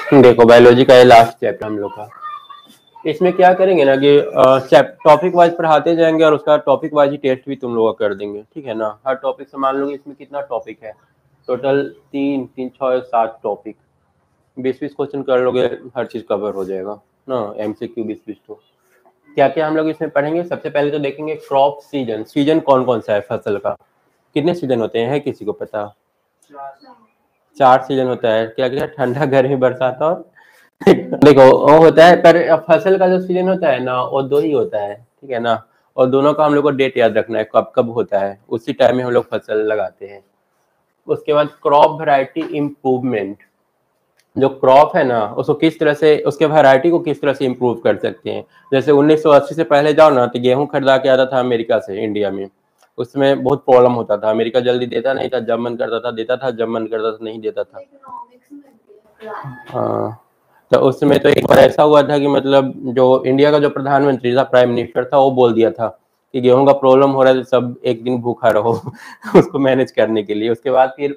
देखो बायोलॉजी का ये लास्ट चैप्टर हम लोग का। इसमें क्या करेंगे ना कि टॉपिक वाइज पढ़ाते जाएंगे और उसका टॉपिक वाइज ही टेस्ट भी तुम लोग का कर देंगे, ठीक है ना। हर टॉपिक से मान लो इसमें कितना टॉपिक है, टोटल 3 3 6 7 टॉपिक, 20 20 क्वेश्चन कर लोगे, हर चीज कवर हो जाएगा ना। MCQ 20 20 तो क्या क्या हम लोग इसमें पढ़ेंगे। सबसे पहले तो देखेंगे क्रॉप सीजन। सीजन कौन कौन सा है फसल का, कितने सीजन होते हैं, है किसी को पता? 4 सीजन होता है। क्या क्या? ठंडा, गर्मी, बरसात और देखो वो होता है, पर फसल का जो सीजन होता है ना वो 2 ही होता है, ठीक है ना। और दोनों का हम लोग को डेट याद रखना है, कब कब होता है, उसी टाइम में हम लोग फसल लगाते हैं। उसके बाद क्रॉप वैरायटी इम्प्रूवमेंट। जो क्रॉप है ना उसको किस तरह से, उसके वैरायटी को किस तरह से इम्प्रूव कर सकते हैं। जैसे 1980 से पहले जाओ ना तो गेहूं खरीदा के आता था अमेरिका से इंडिया में, उसमें बहुत प्रॉब्लम होता था। अमेरिका जल्दी देता नहीं था, जब मन करता था देता था, जब मन करता था नहीं देता था। हाँ, तो उसमें तो एक बार ऐसा हुआ था कि मतलब जो इंडिया का जो प्रधानमंत्री था, प्राइम मिनिस्टर था, वो बोल दिया था कि गेहूं का प्रॉब्लम हो रहा है तो सब एक दिन भूखा रहो उसको मैनेज करने के लिए। उसके बाद फिर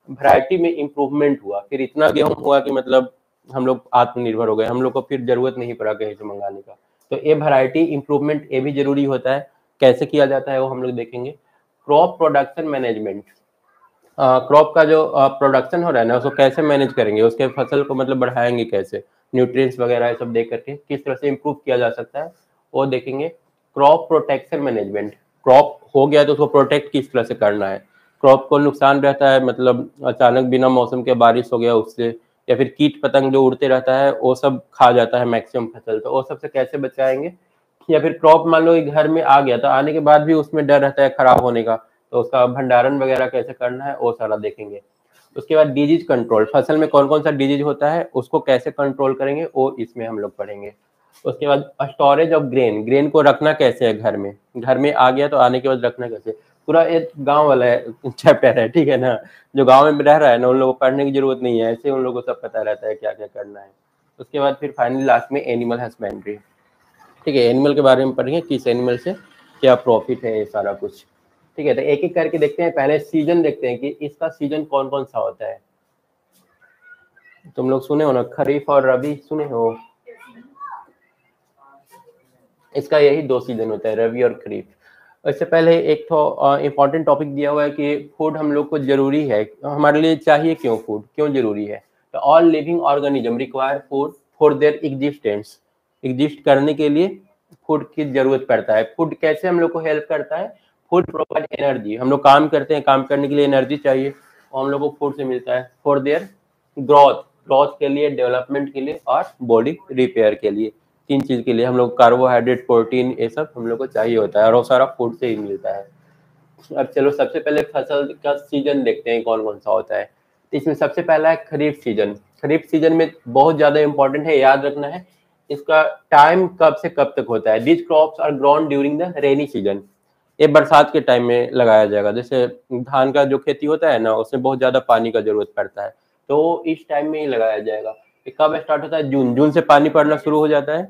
वैरायटी में इम्प्रूवमेंट हुआ, फिर इतना गेहूं हुआ कि मतलब हम लोग आत्मनिर्भर हो गए, हम लोग को फिर जरूरत नहीं पड़ा कहीं से मंगाने का। तो ये वैरायटी इम्प्रूवमेंट ये भी जरूरी होता है। कैसे किया जाता है वो हम लोग देखेंगे। Crop production management. क्रॉप का जो प्रोडक्शन हो रहा है ना उसको कैसे मैनेज करेंगे, उसके फसल को मतलब बढ़ाएंगे कैसे, न्यूट्रिएंट्स वगैरह ये सब देख करके किस तरह से इम्प्रूव किया जा सकता है वो देखेंगे। Crop protection management. क्रॉप हो गया तो उसको प्रोटेक्ट किस तरह से करना है। क्रॉप को नुकसान रहता है, मतलब अचानक बिना मौसम के बारिश हो गया उससे, या फिर कीट पतंग जो उड़ते रहता है वो सब खा जाता है मैक्सिमम फसल, तो वो सबसे कैसे बचाएंगे। या फिर क्रॉप मान लो कि घर में आ गया तो आने के बाद भी उसमें डर रहता है खराब होने का, तो उसका भंडारण वगैरह कैसे करना है वो सारा देखेंगे। उसके बाद डिजीज कंट्रोल। फसल में कौन कौन सा डिजीज होता है उसको कैसे कंट्रोल करेंगे वो इसमें हम लोग पढ़ेंगे। उसके बाद स्टोरेज ऑफ ग्रेन। ग्रेन को रखना कैसे है घर में, घर में आ गया तो आने के बाद रखना कैसे। पूरा एक गांव वाला चैप्टर है, ठीक है ना। जो गांव में रह रहा है ना उन लोगों को पढ़ने की जरूरत नहीं है, ऐसे उन लोगों को सब पता रहता है क्या क्या करना है। उसके बाद फिर फाइनली लास्ट में एनिमल हस्बेंड्री, ठीक है। एनिमल के बारे में पढ़ेंगे, किस एनिमल से क्या प्रॉफिट है, ये सारा कुछ, ठीक है। तो एक एक करके देखते हैं। पहले सीजन देखते हैं कि इसका सीजन कौन कौन सा होता है। तुम लोग सुने हो ना, खरीफ और रबी सुने हो। इसका यही 2 सीजन होता है, रबी और खरीफ। इससे पहले एक तो इम्पॉर्टेंट टॉपिक दिया हुआ है कि फूड हम लोग को जरूरी है, हमारे लिए चाहिए क्यों, फूड क्यों जरूरी है। तो all living organism require food for their existence. Exist करने के लिए फूड की जरूरत पड़ता है। फूड कैसे हम लोग को हेल्प करता है। Food provide energy. हम लोग काम करते हैं, काम करने के लिए एनर्जी चाहिए, और हम लोग को फूड से मिलता है। फॉर देयर ग्रोथ, ग्रोथ के लिए, डेवलपमेंट के लिए, और बॉडी रिपेयर के लिए। 3 चीज के लिए हम लोग कार्बोहाइड्रेट, प्रोटीन, ये सब हम लोग को चाहिए होता है, और वो सारा फूड से ही मिलता है। अब चलो सबसे पहले फसल का सीजन देखते हैं कौन कौन सा होता है। तो इसमें सबसे पहला है खरीफ सीजन। खरीफ सीजन में बहुत ज्यादा इंपॉर्टेंट है, याद रखना है। इसका टाइम कब से कब तक होता है। This crops are grown during the rainy season. ये बरसात के टाइम में लगाया जाएगा। जैसे धान का जो खेती होता है ना उसमें बहुत ज्यादा पानी का जरूरत पड़ता है, तो इस टाइम में ही लगाया जाएगा। ये कब स्टार्ट होता है, जून। जून से पानी पड़ना शुरू हो जाता है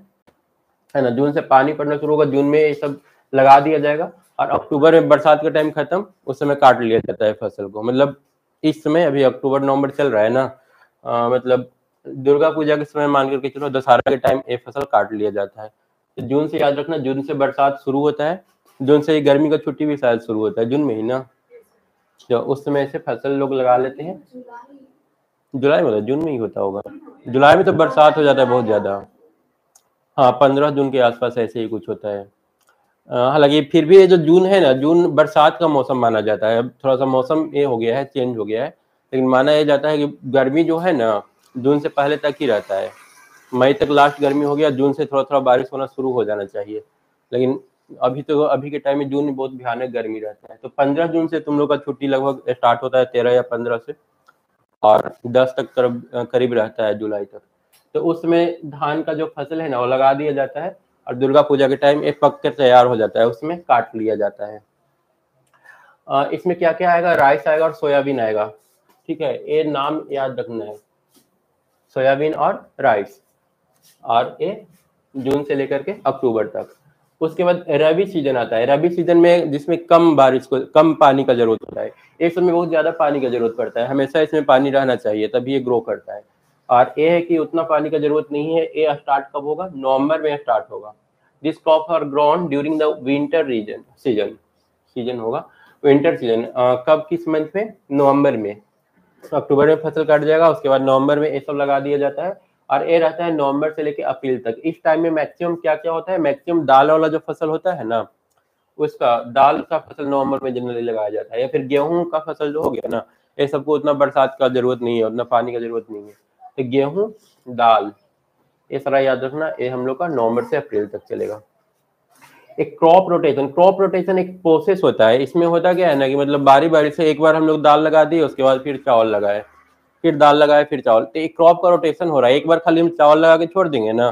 ना। जून से पानी पड़ना शुरू होगा, जून में ये सब लगा दिया जाएगा, और अक्टूबर में बरसात का टाइम खत्म, उस समय काट लिया जाता है फसल को। मतलब इस समय अभी अक्टूबर नवंबर चल रहा है ना, मतलब दुर्गा पूजा के समय मान करके चलो, दशहरा के टाइम ये फसल काट लिया जाता है। तो जून से याद रखना, जून से बरसात शुरू होता है। जून से गर्मी का छुट्टी भी शायद शुरू होता है, जून में ही ना। तो उस समय से फसल लोग लगा लेते हैं। जुलाई में, जून में ही होता होगा। जुलाई में तो बरसात हो जाता है बहुत ज्यादा। हाँ, 15 जून के आसपास ऐसे ही कुछ होता है। हालांकि फिर भी ये जो जून है ना, जून बरसात का मौसम माना जाता है। अब थोड़ा सा मौसम ये हो गया है, चेंज हो गया है, लेकिन माना यह जाता है कि गर्मी जो है ना जून से पहले तक ही रहता है। मई तक लास्ट गर्मी हो गया, जून से थोड़ा थोड़ा बारिश होना शुरू हो जाना चाहिए। लेकिन अभी के टाइम में जून में बहुत भयानक गर्मी रहता है। तो 15 जून से तुम लोग का छुट्टी लगभग स्टार्ट होता है, 13 या 15 से, और 10 तक करीब रहता है, जुलाई तक। तो उसमें धान का जो फसल है ना वो लगा दिया जाता है, और दुर्गा पूजा के टाइम एक पक कर तैयार हो जाता है, उसमें काट लिया जाता है। इसमें क्या क्या आएगा, राइस आएगा और सोयाबीन आएगा, ठीक है। ये नाम याद रखना है, सोयाबीन और राइस। और ये जून से लेकर के अक्टूबर तक। उसके बाद रबी सीजन आता है। रबी सीजन में जिसमें कम बारिश को, कम पानी का जरूरत होता है। एक समय बहुत ज्यादा पानी का जरूरत पड़ता है, हमेशा इसमें पानी रहना चाहिए तभी ये ग्रो करता है। और ए है कि उतना पानी का जरूरत नहीं है। ए स्टार्ट कब होगा? नवंबर में स्टार्ट होगा। This crop are grown during the winter season होगा, विंटर सीजन। कब, किस मंथ में? नवंबर में। तो अक्टूबर में फसल कट जाएगा, उसके बाद नवंबर में ये सब लगा दिया जाता है। और ये रहता है नवंबर से लेकर अप्रैल तक। इस टाइम में मैक्सिमम क्या क्या होता है? मैक्सिमम दाल वाला जो फसल होता है ना, उसका दाल का फसल नवंबर में जनरली लगाया जाता है। या फिर गेहूं का फसल जो हो गया ना, ये सबको उतना बरसात का जरूरत नहीं है, उतना पानी का जरूरत नहीं है। तो गेहूं, दाल, ये सारा याद रखना, ये हम लोग का नवंबर से अप्रैल तक चलेगा। एक क्रॉप रोटेशन एक प्रोसेस होता है। इसमें होता क्या है ना कि मतलब बारी बारी से एक बार हम लोग दाल लगा दिए, उसके बाद फिर चावल लगाए, फिर दाल लगाए, फिर चावल। तो एक क्रॉप का रोटेशन हो रहा है। एक बार खाली हम चावल लगा के छोड़ देंगे ना,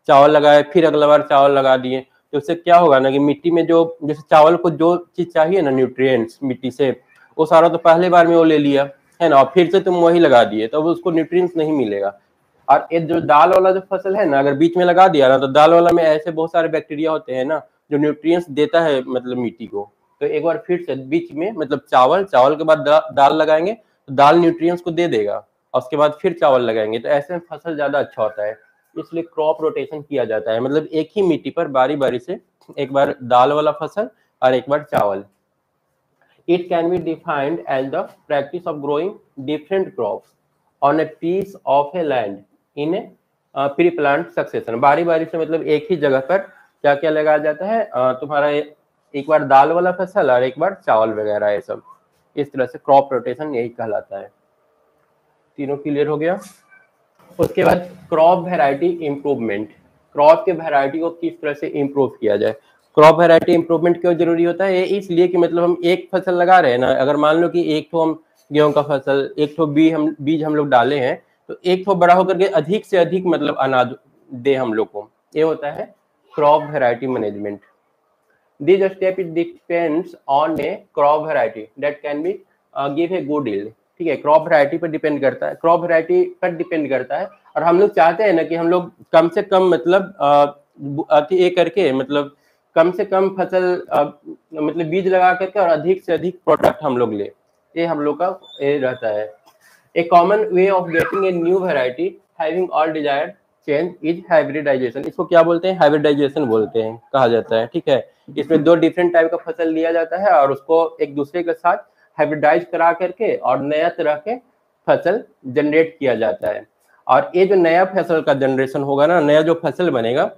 चावल लगाए फिर अगला बार चावल लगा दिए, तो उससे क्या होगा ना कि मिट्टी में जो, जैसे चावल को जो चीज चाहिए ना न्यूट्रिएंट्स मिट्टी से, वो सारा तो पहले बार में वो ले लिया है ना, और फिर से तुम वही लगा दिए तो उसको न्यूट्रिएंट्स नहीं मिलेगा। और ये जो दाल वाला जो फसल है ना, अगर बीच में लगा दिया ना, तो दाल वाला में ऐसे बहुत सारे बैक्टीरिया होते हैं ना जो न्यूट्रिएंट्स देता है मतलब मिट्टी को। तो एक बार फिर से बीच में मतलब चावल के बाद दाल लगाएंगे तो दाल न्यूट्रिएंट्स को दे देगा, और उसके बाद फिर चावल लगाएंगे, तो ऐसे में फसल ज्यादा अच्छा होता है। इसलिए क्रॉप रोटेशन किया जाता है, मतलब एक ही मिट्टी पर बारी बारी से एक बार दाल वाला फसल और एक बार चावल। It can be defined as the practice of growing different crops on a piece of a land in a pre-planned succession। बारी बारी से मतलब एक ही जगह पर क्या क्या लगाया जाता है, तुम्हारा एक बार दाल वाला फसल और एक बार चावल वगैरह, ये सब इस तरह से क्रॉप रोटेशन यही कहलाता है। तीनों क्लियर हो गया? उसके बाद क्रॉप वेराइटी इम्प्रूवमेंट। क्रॉप के वेराइटी को किस तरह से इम्प्रूव किया जाए? क्रॉप वेराइटी इम्प्रूवमेंट क्यों जरूरी होता है? ये इसलिए कि मतलब हम एक फसल लगा रहे हैं ना, अगर मान लो कि एक तो हम गेहूं का फसल, एक तो बीज हम लोग डाले हैं, तो एक तो बड़ा होकर के अधिक से अधिक मतलब अनाज दे हम लोग को, ये होता है crop variety management. This step it depends on A crop variety that can be give a good yield. ठीक है, क्रॉप वेराइटी पर डिपेंड करता है, क्रॉप वेराइटी पर डिपेंड करता है। और हम लोग चाहते हैं ना कि हम लोग कम से कम मतलब ये करके मतलब कम से कम फसल मतलब बीज लगा करके और अधिक से अधिक प्रोडक्ट हम लोग ले, ये हम लोग का ये रहता है। A common way of getting a new variety having all desired change is hybridization. इसको क्या बोलते हैं? हाइब्रिडाइजेशन बोलते हैं, कहा जाता है। ठीक है, इसमें दो डिफरेंट टाइप का फसल लिया जाता है और उसको एक दूसरे के साथ हाइब्रिडाइज करा करके और नया तरह के फसल जनरेट किया जाता है। और ये जो नया फसल का जनरेशन होगा ना, नया जो फसल बनेगा,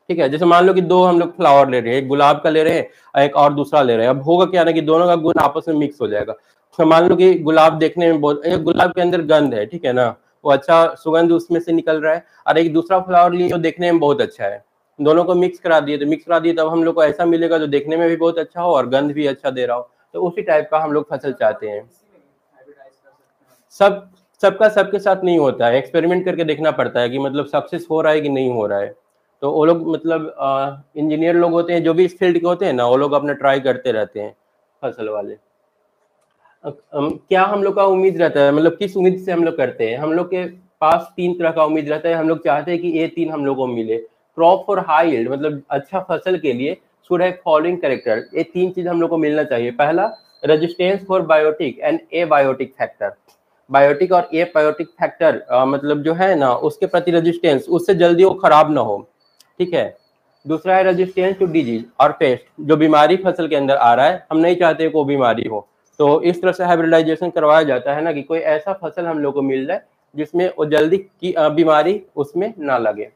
ठीक है, जैसे मान लो कि दो हम लोग फ्लावर ले रहे हैं, एक गुलाब का ले रहे हैं और एक और दूसरा ले रहे हैं। अब होगा क्या ना कि दोनों का गुण आपस में मिक्स हो जाएगा। तो मान लो कि गुलाब देखने में बहुत, एक गुलाब के अंदर गंध है, ठीक है ना, वो अच्छा सुगंध उसमें से निकल रहा है, और एक दूसरा फ्लावर लिए जो देखने में बहुत अच्छा है। दोनों को मिक्स करा दिए, तो मिक्स करा दिए तब हम लोग को ऐसा मिलेगा जो देखने में भी बहुत अच्छा हो और गंध भी अच्छा दे रहा हो। तो उसी टाइप का हम लोग फसल चाहते हैं। सब सबका सबके साथ नहीं होता है, एक्सपेरिमेंट करके देखना पड़ता है कि मतलब सक्सेस हो रहा है कि नहीं हो रहा है। तो वो लोग मतलब इंजीनियर लोग होते हैं जो भी इस फील्ड के होते हैं ना, वो लोग अपना ट्राई करते रहते हैं फसल वाले। क्या हम लोग का उम्मीद रहता है, मतलब किस उम्मीद से हम लोग करते हैं? हम लोग के पास तीन तरह का उम्मीद रहता है। हम लोग चाहते हैं कि ये तीन हम लोग को मिले। क्रॉप फॉर हाई यील्ड, मतलब अच्छा फसल के लिए शुड हैव फॉलोइंग कैरेक्टर, ये तीन चीज हम लोग को मिलना चाहिए। पहला, resistance for biotic and abiotic factor. Biotic और ए बायोटिक फैक्टर मतलब जो है ना, उसके प्रति रेजिस्टेंस, उससे जल्दी वो खराब ना हो। ठीक है। दूसरा है रेजिस्टेंस टू डिजीज और पेस्ट, जो बीमारी फसल के अंदर आ रहा है, हम नहीं चाहते को बीमारी हो। तो इस तरह से हाइब्रिडाइजेशन करवाया जाता है ना कि कोई ऐसा फसल हम लोग को मिल जाए जिसमें वो जल्दी की बीमारी उसमें ना लगे।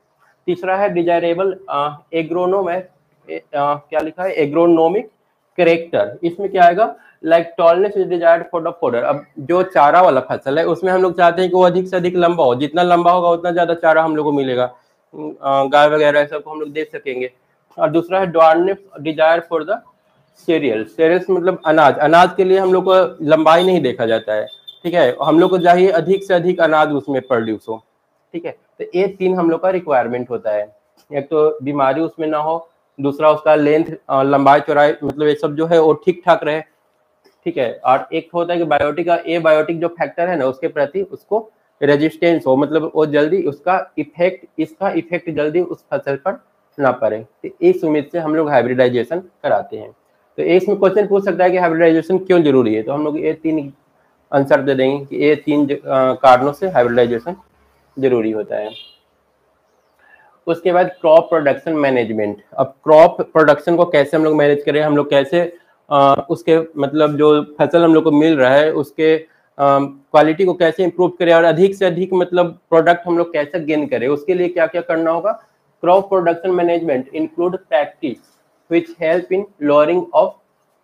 तीसरा है डिजायरेबल एग्रोनोम है, क्या लिखा है, एग्रोनोमिक करेक्टर। इसमें क्या आएगा, like tallness is desired for the fodder. अब जो चारा वाला फसल है उसमें हम लोग चाहते हैं कि वो अधिक से अधिक लंबा हो, जितना लंबा होगा उतना ज्यादा चारा हम लोग को मिलेगा, गाय वगैरह सबको हम लोग दे सकेंगे। और दूसरा है डॉर्नेस डिजायर फॉर द सीरियल्स मतलब अनाज के लिए हम लोग को लंबाई नहीं देखा जाता है। ठीक है, हम लोग को चाहिए अधिक से अधिक अनाज उसमें प्रोड्यूस हो। ठीक है, तो ये तीन हम लोग का रिक्वायरमेंट होता है। एक तो बीमारी उसमें ना हो, दूसरा उसका लेंथ लंबाई चौड़ाई मतलब ये सब जो है वो ठीक ठाक रहे। ठीक है, और एक होता है कि बायोटिक का ए बायोटिक जो फैक्टर है ना, उसके प्रति उसको रेजिस्टेंस हो, मतलब वो जल्दी उसका इसका इफेक्ट जल्दी उस फसल पर ना पड़े। तो इस उम्मीद से हम लोग हाइब्रिडाइजेशन कराते हैं। तो इसमें क्वेश्चन पूछ सकता है कि हाइब्रिडाइजेशन क्यों जरूरी है, तो हम लोग ये तीन आंसर दे देंगे कि ये तीन कारणों से हाइब्रिडाइजेशन जरूरी होता है। उसके बाद क्रॉप प्रोडक्शन मैनेजमेंट। अब क्रॉप प्रोडक्शन को कैसे हम लोग मैनेज करें, हम लोग कैसे उसके मतलब जो फसल हम लोग को मिल रहा है उसके क्वालिटी को कैसे इंप्रूव करें और अधिक से अधिक मतलब प्रोडक्ट हम लोग कैसे गेन करें, उसके लिए क्या क्या करना होगा। Crop production management include practice which help in lowering of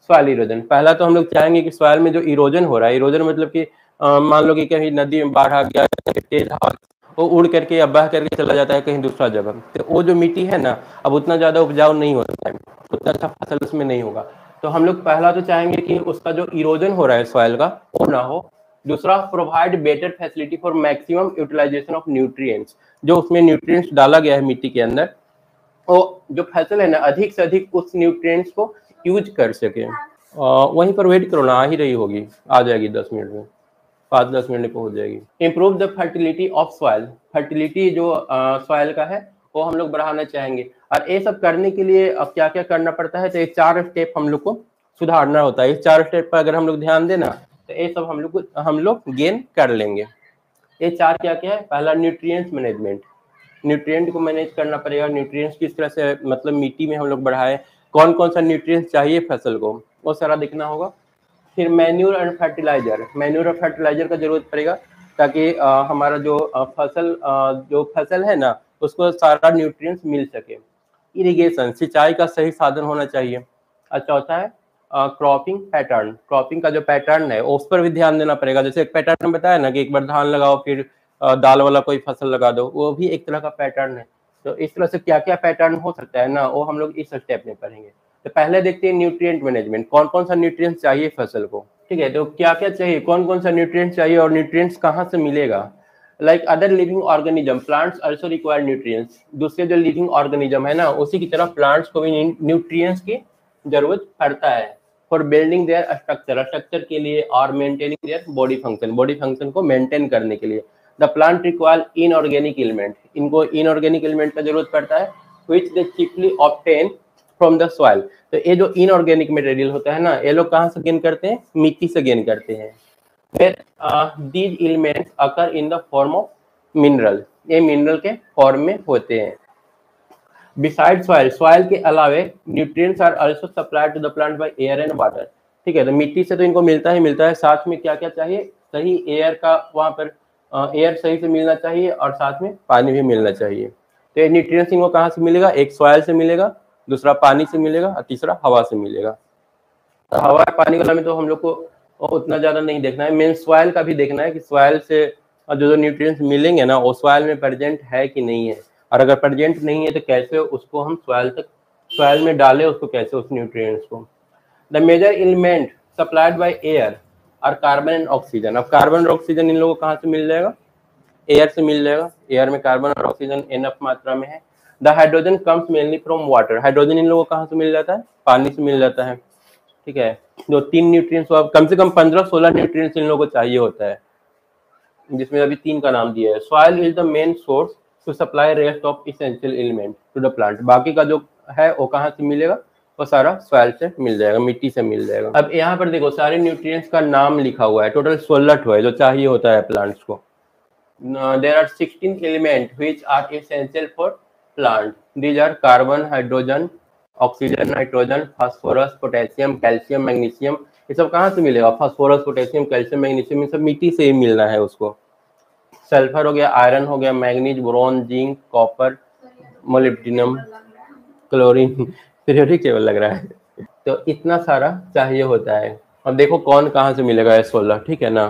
soil erosion. पहला तो हम लोग चाहेंगे कि सॉइल में जो इरोजन हो रहा है, इरोजन मतलब कि मान लो कि कहीं नदी में बाढ़ आ गया, तेज हवा वो उड़ करके या बह करके चला जाता है कहीं दूसरा जगह, तो वो जो मिट्टी है ना अब उतना ज्यादा उपजाऊ नहीं होता है, उतना अच्छा फसल उसमें नहीं होगा। तो हम लोग पहला तो चाहेंगे कि उसका जो इरोजन हो रहा है सॉइल का वो ना हो। दूसरा, provide better facility for maximum utilization of nutrients. जो उसमें न्यूट्रिएंट्स डाला गया है मिट्टी के अंदर, वो जो फसल है ना अधिक से अधिक उस न्यूट्रिएंट्स को यूज कर सके। वहीं पर वेट करो ना, आ ही रही होगी, आ जाएगी 10 मिनट में, 5-10 मिनट में पहुंच जाएगी। Improve the fertility of soil. Fertility जो सॉइल का है वो हम लोग बढ़ाना चाहेंगे, और ये सब करने के लिए अब क्या क्या करना पड़ता है, तो ये 4 स्टेप हम लोग को सुधारना होता है। इस 4 स्टेप पर अगर हम लोग ध्यान देना तो ये सब हम लोग गेन कर लेंगे। ये 4 क्या क्या है। पहला, न्यूट्रिएंट्स मैनेजमेंट। न्यूट्रिएंट को मैनेज करना पड़ेगा, न्यूट्रिएंट्स किस तरह से मतलब मिट्टी में हम लोग बढ़ाए, कौन कौन सा न्यूट्रिएंट्स चाहिए फसल को, वो सारा देखना होगा। फिर मैन्यूर एंड फर्टिलाइजर। मैन्यूर और फर्टिलाइजर का जरूरत पड़ेगा ताकि हमारा जो फसल है ना उसको सारा न्यूट्रिएंट्स मिल सके। इरिगेशन, सिंचाई का सही साधन होना चाहिए। और चौथा है क्रॉपिंग पैटर्न। क्रॉपिंग का जो पैटर्न है उस पर भी ध्यान देना पड़ेगा। जैसे एक पैटर्न बताया ना कि एक बार धान लगाओ फिर दाल वाला कोई फसल लगा दो, वो भी एक तरह का पैटर्न है। तो इस तरह से क्या क्या पैटर्न हो सकता है ना, वो हम लोग इस स्टेप में पढ़ेंगे। तो पहले देखते हैं न्यूट्रिएंट मैनेजमेंट, कौन कौन सा न्यूट्रिएंट चाहिए फसल को। ठीक है, तो क्या क्या चाहिए, कौन कौन सा न्यूट्रिएंट चाहिए और न्यूट्रिएंट्स कहाँ से मिलेगा। Like other living organism, plants also require nutrients. दूसरे जो लिविंग ऑर्गेनिज्म है ना उसी की तरह प्लांट्स को भी न्यूट्रिएंट्स की जरूरत पड़ता है for building their structure, structure के लिए, और maintaining their body function, body function को मेंटेन करने के लिए। The plant require inorganic element, इनको इनऑर्गेनिक एलिमेंट का जरूरत पड़ता है which they cheaply obtain from the soil. तो ये जो इनऑर्गेनिक मटेरियल होता है ना ये लोग कहाँ से गेन करते हैं, मिट्टी से गेन करते हैं। फिर these elements occur in the form of mineral, ये मिनरल के फॉर्म में होते हैं। बिसाइड सॉइल, सॉइल के अलावे nutrients are also supplied to the plant by air and water. ठीक है, तो मिट्टी से तो इनको मिलता ही मिलता है, साथ में क्या क्या चाहिए, सही एयर का वहाँ पर एयर सही से मिलना चाहिए और साथ में पानी भी मिलना चाहिए। तो ये न्यूट्रिएंट्स इनको कहाँ से मिलेगा, एक सॉइल से मिलेगा, दूसरा पानी से मिलेगा और तीसरा हवा से मिलेगा। तो हवा पानी वाला में तो हम लोग को उतना ज्यादा नहीं देखना है, मेन सॉइल का भी देखना है कि सॉइल से जो न्यूट्रिएंट्स मिलेंगे ना वो सॉइल में प्रेजेंट है कि नहीं है, और अगर प्रेजेंट नहीं है तो कैसे उसको हम सॉइल में डालें उसको, कैसे उस न्यूट्रिएंट्स को। The major element supplied by air और कार्बन एंड ऑक्सीजन। अब कार्बन और ऑक्सीजन इन लोगों को कहाँ से मिल जाएगा, एयर से मिल जाएगा। एयर में कार्बन और ऑक्सीजन इनफ मात्रा में है। The hydrogen comes mainly from water. Hydrogen in लोगों को कहाँ से मिल जाता है, पानी से मिल जाता है। ठीक है, जो 3 न्यूट्रिएंट्स, कम से कम 15-16 न्यूट्रिएंट्स इन लोगों को चाहिए होता है, जिसमें अभी 3 का नाम दिया है। Soil is the main source to supply rest of essential element to the plant. बाकी का जो है वो कहाँ से मिलेगा, वो सारा सॉइल से मिल जाएगा, मिट्टी से मिल जाएगा। अब यहाँ पर देखो सारे न्यूट्रिएंट्स का नाम लिखा हुआ है, टोटल 16 है जो चाहिए होता है प्लांट्स को। There are 16 element which are essential for plant. These are carbon, hydrogen, oxygen, nitrogen, phosphorus, potassium, calcium, magnesium. ये सब कहाँ से मिलेगा, फास्फोरस, पोटेशियम, कैल्शियम, मैग्नीशियम, ये सब मिट्टी से ही मिलना है उसको। सल्फर हो गया, आयरन हो गया, manganese, boron, zinc, copper, molybdenum, chlorine, periodic table लग रहा है। तो इतना सारा चाहिए होता है। अब देखो कौन कहाँ से मिलेगा, ये 16, ठीक है ना।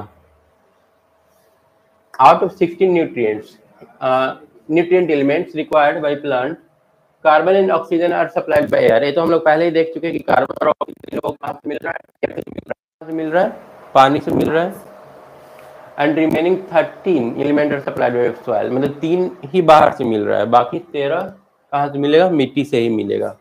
Out of 16 nutrient elements required by plant, carbon and oxygen are supplied by air. ये तो हम लोग पहले ही देख चुके हैं कि कार्बन और ऑक्सीजन लोग कहाँ से मिल रहा है, कैसे मिल रहा है, पानी से मिल रहा है। And remaining 13 element are supplied by soil, मतलब 3 ही बाहर से मिल रहा है, बाकी 13 कहाँ से मिलेगा, मिट्टी से ही मिलेगा।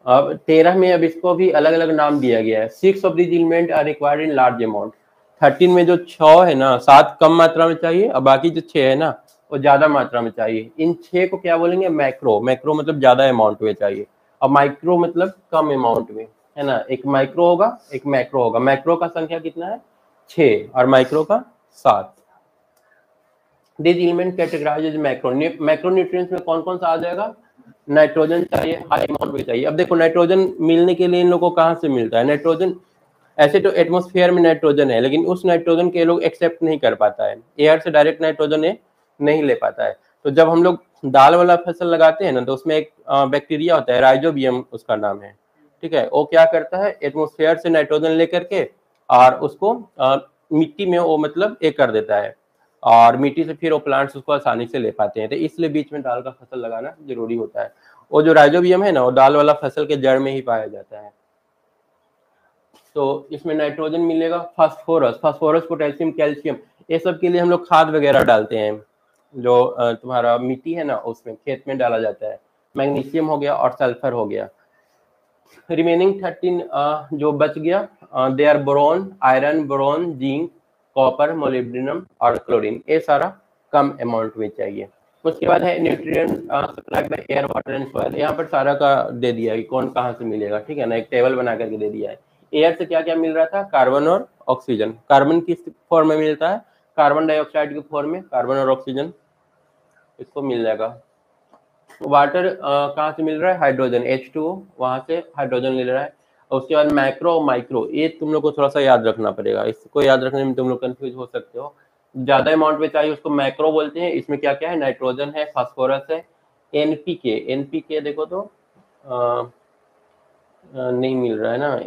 अब 13 में अब इसको भी अलग अलग नाम दिया गया है। 6 of this element are required in large amount. 13 में जो 6 है ना, 7 कम मात्रा में चाहिए और बाकी जो 6 है ना वो ज्यादा मात्रा में चाहिए। इन 6 को क्या बोलेंगे, मैक्रो। मैक्रो मतलब ज्यादा अमाउंट में चाहिए और माइक्रो मतलब कम अमाउंट में, है ना। एक माइक्रो होगा, एक मैक्रो होगा। मैक्रो का संख्या कितना है, 6 और माइक्रो का 7। This element categorize as macronutrients में कौन कौन सा आ जाएगा? नाइट्रोजन चाहिए, हाई अमाउंट में चाहिए। अब देखो नाइट्रोजन मिलने के लिए इन लोगों को कहाँ से मिलता है? नाइट्रोजन ऐसे तो एटमॉस्फेयर में नाइट्रोजन है, लेकिन उस नाइट्रोजन के लोग एक्सेप्ट नहीं कर पाता है, एयर से डायरेक्ट नाइट्रोजन नहीं ले पाता है। तो जब हम लोग दाल वाला फसल लगाते हैं ना, तो उसमें एक बैक्टीरिया होता है, राइजोबियम उसका नाम है, ठीक है। वो क्या करता है, एटमॉस्फेयर से नाइट्रोजन लेकर के और उसको मिट्टी में वो मतलब एक कर देता है, और मिट्टी से फिर वो प्लांट्स उसको आसानी से ले पाते हैं। तो इसलिए बीच में दाल का फसल लगाना जरूरी होता है। वो जो राइजोबियम है ना, वो दाल वाला फसल के जड़ में ही पाया जाता है। तो इसमें नाइट्रोजन मिलेगा, फास्फोरस, पोटेशियम, कैल्शियम, ये सब के लिए हम लोग खाद वगैरह डालते हैं, जो तुम्हारा मिट्टी है ना उसमें खेत में डाला जाता है। मैग्नीशियम हो गया और सल्फर हो गया। रिमेनिंग 13 जो बच गया, they are boron, iron, boron, zinc, copper, molybdenum और क्लोरीन। ये सारा कम अमाउंट में चाहिए। उसके बाद है nutrient supplied by air, water and soil. यहाँ पर सारा का दे दिया है कि कौन कहाँ से मिलेगा, ठीक है ना, एक टेबल बना करके दे दिया है। एयर से क्या क्या मिल रहा था? कार्बन और ऑक्सीजन। कार्बन किस फॉर्म में मिलता है? कार्बन डाइऑक्साइड के फॉर्म में कार्बन और ऑक्सीजन इसको मिल जाएगा। वाटर कहाँ से मिल रहा है? हाइड्रोजन, H2O, वहां से हाइड्रोजन ले रहा है। और उसके बाद मैक्रो, माइक्रो, ये तुम लोग को थोड़ा सा याद रखना पड़ेगा, इसको याद रखने में तुम लोग कंफ्यूज हो सकते हो। ज्यादा अमाउंट में चाहिए उसको मैक्रो बोलते हैं। इसमें क्या क्या है? नाइट्रोजन है, फास्फोरस है, एनपीके देखो तो नहीं मिल रहा है ना।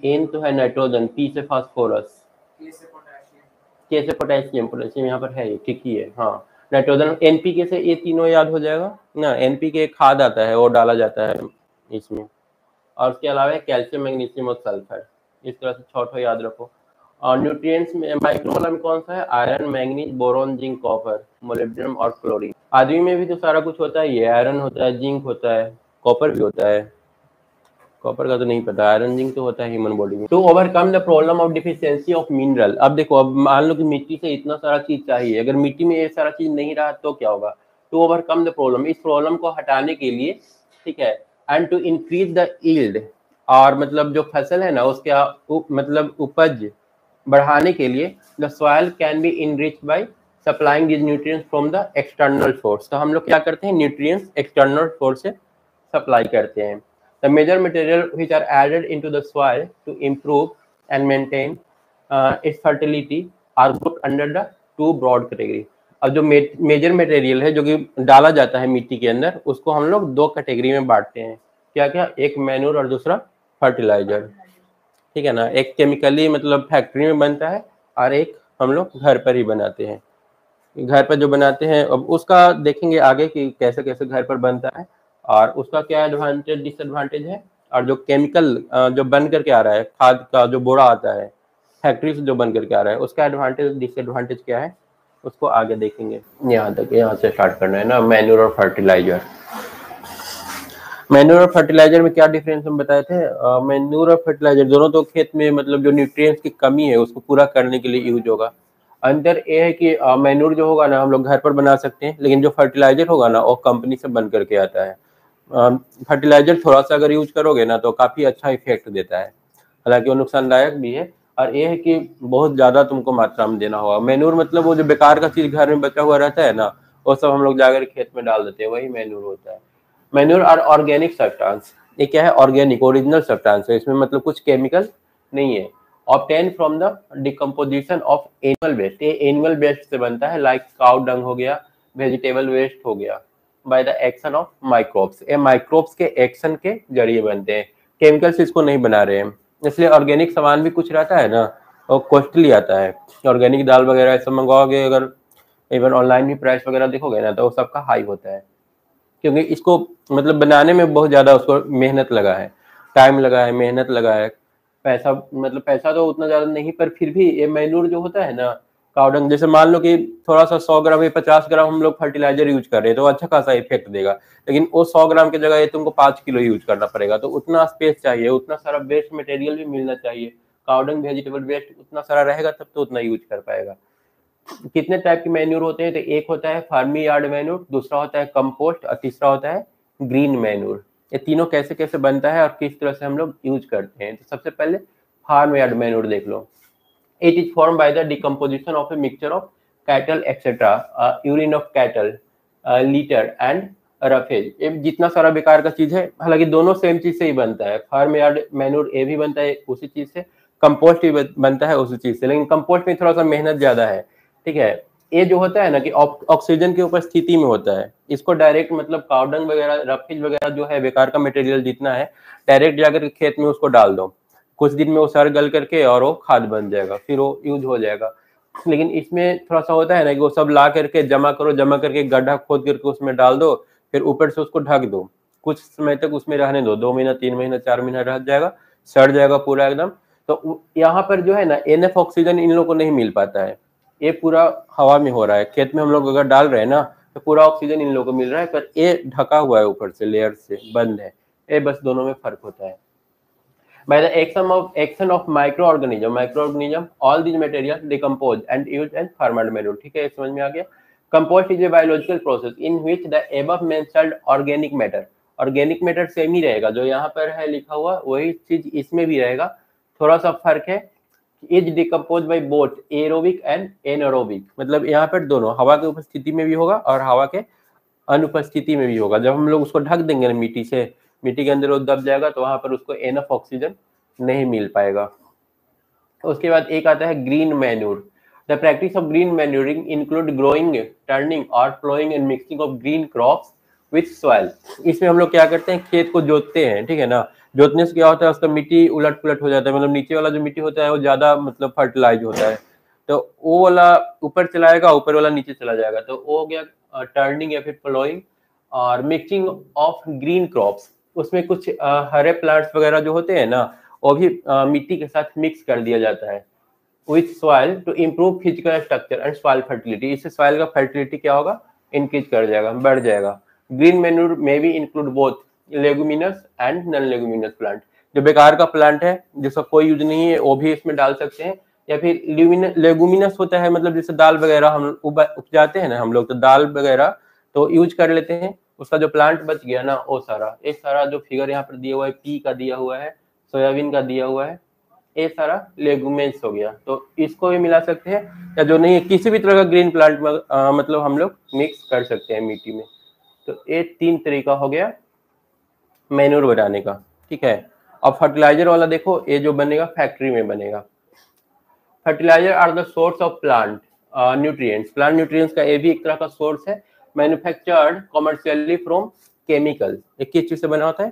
एन तो है नाइट्रोजन, पी से फास्फोरस, के से पोटेशियम, पोटेशियम यहाँ पर है, ये ठीक ही है। हाँ, नाइट्रोजन, एनपीके से ये तीनों याद हो जाएगा ना। एनपीके खाद आता है, वो डाला जाता है इसमें। और उसके अलावा कैल्शियम, मैग्नीशियम और सल्फर। इस तरह से छोटो याद रखो। और न्यूट्रिएंट्स में माइक्रो वाला में कौन सा है? Iron, manganese, boron, zinc, copper, molybdenum और क्लोरीन। आदमी में भी तो सारा कुछ होता है, ये आयरन होता है, जिंक होता है, कॉपर भी होता है। कॉपर का तो नहीं पता, आयरन जिंक तो होता है ह्यूमन बॉडी में। To overcome the problem of deficiency of mineral. अब देखो, अब मान लो कि मिट्टी से इतना सारा चीज चाहिए, अगर मिट्टी में ये सारा चीज नहीं रहा तो क्या होगा? टू ओवरकम द प्रॉब्लम, इस प्रॉब्लम को हटाने के लिए, ठीक है, and to increase the yield, और मतलब जो फसल है ना उसके मतलब उपज बढ़ाने के लिए, the soil can be enrich by supplying this nutrients from the external source. तो हम लोग क्या करते हैं? न्यूट्रिएंट्स एक्सटर्नल सोर्स से सप्लाई करते हैं। The major material which are added into the soil to improve and maintain its fertility are grouped under the two broad category। अब जो मेजर मटेरियल है जो कि डाला जाता है मिट्टी के अंदर, उसको हम लोग दो कैटेगरी में बांटते हैं। क्या क्या? एक मैन्योर और दूसरा फर्टिलाइजर, ठीक है ना। एक केमिकली मतलब फैक्ट्री में बनता है, और एक हम लोग घर पर ही बनाते हैं। घर पर जो बनाते हैं, अब उसका देखेंगे आगे कि कैसे कैसे घर पर बनता है और उसका क्या एडवांटेज डिसएडवांटेज है। और जो केमिकल जो बन करके आ रहा है, खाद का जो बोरा आता है फैक्ट्री से जो बन करके आ रहा है, उसका एडवांटेज डिसएडवांटेज क्या है, उसको आगे देखेंगे। यहाँ तक, यहाँ से स्टार्ट करना है ना, मैन्योर और फर्टिलाइजर। मैन्योर और फर्टिलाइजर में क्या डिफरेंस हम बताए थे? मैन्योर और फर्टिलाइजर दोनों तो खेत में मतलब जो न्यूट्रिएंट्स की कमी है उसको पूरा करने के लिए यूज होगा। अंतर ये है कि मैन्योर जो होगा ना हम लोग घर पर बना सकते हैं, लेकिन जो फर्टिलाइजर होगा ना वो कंपनी से बन करके आता है। फर्टिलाइजर थोड़ा सा अगर यूज करोगे ना तो काफी अच्छा इफेक्ट देता है, हालांकि वो नुकसानदायक भी है। और ये है कि बहुत ज्यादा तुमको मात्रा में देना होगा। मैन्योर मतलब वो जो बेकार का चीज घर में बचा हुआ रहता है ना, वो सब हम लोग जाकर खेत में डाल देते हैं, वही मैन्योर होता है। मैन्योर और ऑर्गेनिक सब्सटेंस, ये क्या है? ऑर्गेनिक, ओरिजिनल सब्सटेंस है, इसमें मतलब कुछ केमिकल नहीं है। Obtain from the decomposition of animal waste, ये एनिमल वेस्ट से बनता है, लाइक काउ डंग हो गया, वेजिटेबल वेस्ट हो गया। By the action of microbes, ये माइक्रोब्स के एक्शन के जरिए बनते हैं, केमिकल से इसको नहीं बना रहे हैं। इसलिए ऑर्गेनिक सामान भी कुछ रहता है ना, और कॉस्टली आता है। ऑर्गेनिक दाल वगैरह सब मंगवाओगे, अगर इवन ऑनलाइन भी प्राइस वगैरह देखोगे ना, तो वो सबका हाई होता है, क्योंकि इसको मतलब बनाने में बहुत ज्यादा उसको मेहनत लगा है, टाइम लगा है, मेहनत लगा है, पैसा, मतलब पैसा तो उतना ज्यादा नहीं, पर फिर भी ये मैन्योर जो होता है ना, काउडंग, जैसे मान लो कि थोड़ा सा 100 ग्राम या 50 ग्राम हम लोग फर्टिलाइजर यूज कर रहे हैं तो अच्छा खासा इफेक्ट देगा, लेकिन वो 100 ग्राम की जगह ये तुमको 5 किलो यूज करना पड़ेगा, तो उतना स्पेस चाहिए, उतना सारा वेस्ट मटेरियल भी मिलना चाहिए। काउडंग वेजिटेबल वेस्ट उतना सारा रहेगा तब तो उतना यूज कर पाएगा। कितने टाइप के मैन्योर होते हैं? तो एक होता है फार्मी यार्ड मैन्योर, दूसरा होता है कंपोस्ट, और तीसरा होता है ग्रीन मैन्योर। ये तीनों कैसे कैसे बनता है और किस तरह से हम लोग यूज करते हैं? तो सबसे पहले फार्म यार्ड मैन्योर देख लो। It is form by the decomposition of a mixture of cattle etcetera, urine of cattle, litter and roughage. ये जितना सारा बेकार का चीज है, हालांकि दोनों सेम चीज से ही बनता है। फार्म यार्ड मैन्योर ये भी बनता है उसी चीज से, कंपोस्ट भी बनता है उसी चीज से, लेकिन कंपोस्ट में थोड़ा सा मेहनत ज्यादा है। ठीक है, ये जो होता है ना कि ऑक्सीजन की उपस्थिति में होता है, इसको डायरेक्ट मतलब काउडंग वगैरह, रफेज वगैरह जो है बेकार का मटेरियल जितना है, डायरेक्ट जाकर खेत में उसको डाल दो, कुछ दिन में वो सार गल करके और वो खाद बन जाएगा, फिर वो यूज हो जाएगा। लेकिन इसमें थोड़ा सा होता है ना कि वो सब ला करके जमा करो, जमा करके गड्ढा खोद करके उसमें डाल दो, फिर ऊपर से उसको ढक दो, कुछ समय तक उसमें रहने दो, 2 महीना 3 महीना 4 महीना रह जाएगा, सड़ जाएगा पूरा एकदम। तो यहाँ पर जो है ना एनएफ ऑक्सीजन इन लोगों को नहीं मिल पाता है, ये पूरा हवा में हो रहा है। खेत में हम लोग अगर डाल रहे हैं ना तो पूरा ऑक्सीजन इन लोगों को मिल रहा है, पर ये ढका हुआ है ऊपर से, लेयर से बंद है। ये बस दोनों में फर्क होता है। By the action of microorganism, all these materials decompose and used as ferment manure। ठीक है, समझ में आ गया। Compost is a biological process in which the above mentioned organic matter same ही रहेगा, जो यहाँ पर है लिखा हुआ वही चीज इसमें भी रहेगा, थोड़ा सा फर्क है। Is decompose by both aerobic and anaerobic, मतलब यहाँ पर दोनों हवा की उपस्थिति में भी होगा और हवा के अनुपस्थिति में भी होगा। जब हम लोग उसको ढक देंगे ना मिट्टी से, मिट्टी के अंदर वो दब जाएगा, तो वहां पर उसको एनफ ऑक्सीजन नहीं मिल पाएगा। उसके बाद एक आता है green manure. The practice of green manuring include growing, turning और ploughing and mixing of green crops with soil. इसमें हम लोग क्या करते हैं, खेत को जोतते हैं, ठीक है ना। जोतने से क्या होता है, उसका मिट्टी उलट पुलट हो जाता है, मतलब नीचे वाला जो मिट्टी होता है वो ज्यादा मतलब फर्टिलाइज होता है, तो वो वाला ऊपर चलाएगा, ऊपर वाला नीचे चला जाएगा, तो वो हो गया टर्निंग या फिर प्लोइंग। और मिक्सिंग ऑफ ग्रीन क्रॉप्स, उसमें कुछ हरे प्लांट्स वगैरह जो होते हैं ना, वो भी मिट्टी के साथ मिक्स कर दिया जाता है with soil to improve physical structure and soil fertility. इससे सॉइल का फर्टिलिटी क्या होगा, इंक्रीज कर जाएगा, बढ़ जाएगा। ग्रीन मैन्यूर में भी include both leguminous and non leguminous plant. जो बेकार का प्लांट है जिसका कोई यूज नहीं है वो भी इसमें डाल सकते हैं, या फिर लेगुमिनस होता है, मतलब जैसे दाल वगैरह हम उपजाते हैं ना हम लोग, तो दाल वगैरह तो यूज कर लेते हैं, उसका जो प्लांट बच गया ना वो सारा, ये सारा जो फिगर यहाँ पर दिया हुआ है, पी का दिया हुआ है, सोयाबीन का दिया हुआ है, ये सारा लेगुमेंस हो गया, तो इसको भी मिला सकते हैं। या जो नहीं है किसी भी तरह का ग्रीन प्लांट में मतलब हम लोग मिक्स कर सकते हैं मिट्टी में। तो ये 3 तरीका हो गया मैन्योर बनाने का, ठीक है। अब फर्टिलाइजर वाला देखो, ये जो बनेगा फैक्ट्री में बनेगा। Fertilizer are the source of plant nutrients. Plant nutrients का ये भी एक तरह का सोर्स है। Manufactured commercially from chemical. ये किस चीज से बना होता है,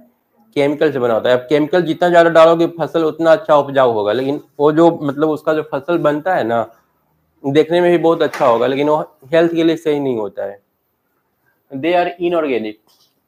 केमिकल से बना होता है। अब केमिकल जितना ज्यादा डालोगे फसल उतना अच्छा उपजाऊ होगा, लेकिन वो जो मतलब उसका जो फसल बनता है ना, देखने में भी बहुत अच्छा होगा, लेकिन वो हेल्थ के लिए सही नहीं होता है। दे आर इनऑर्गेनिक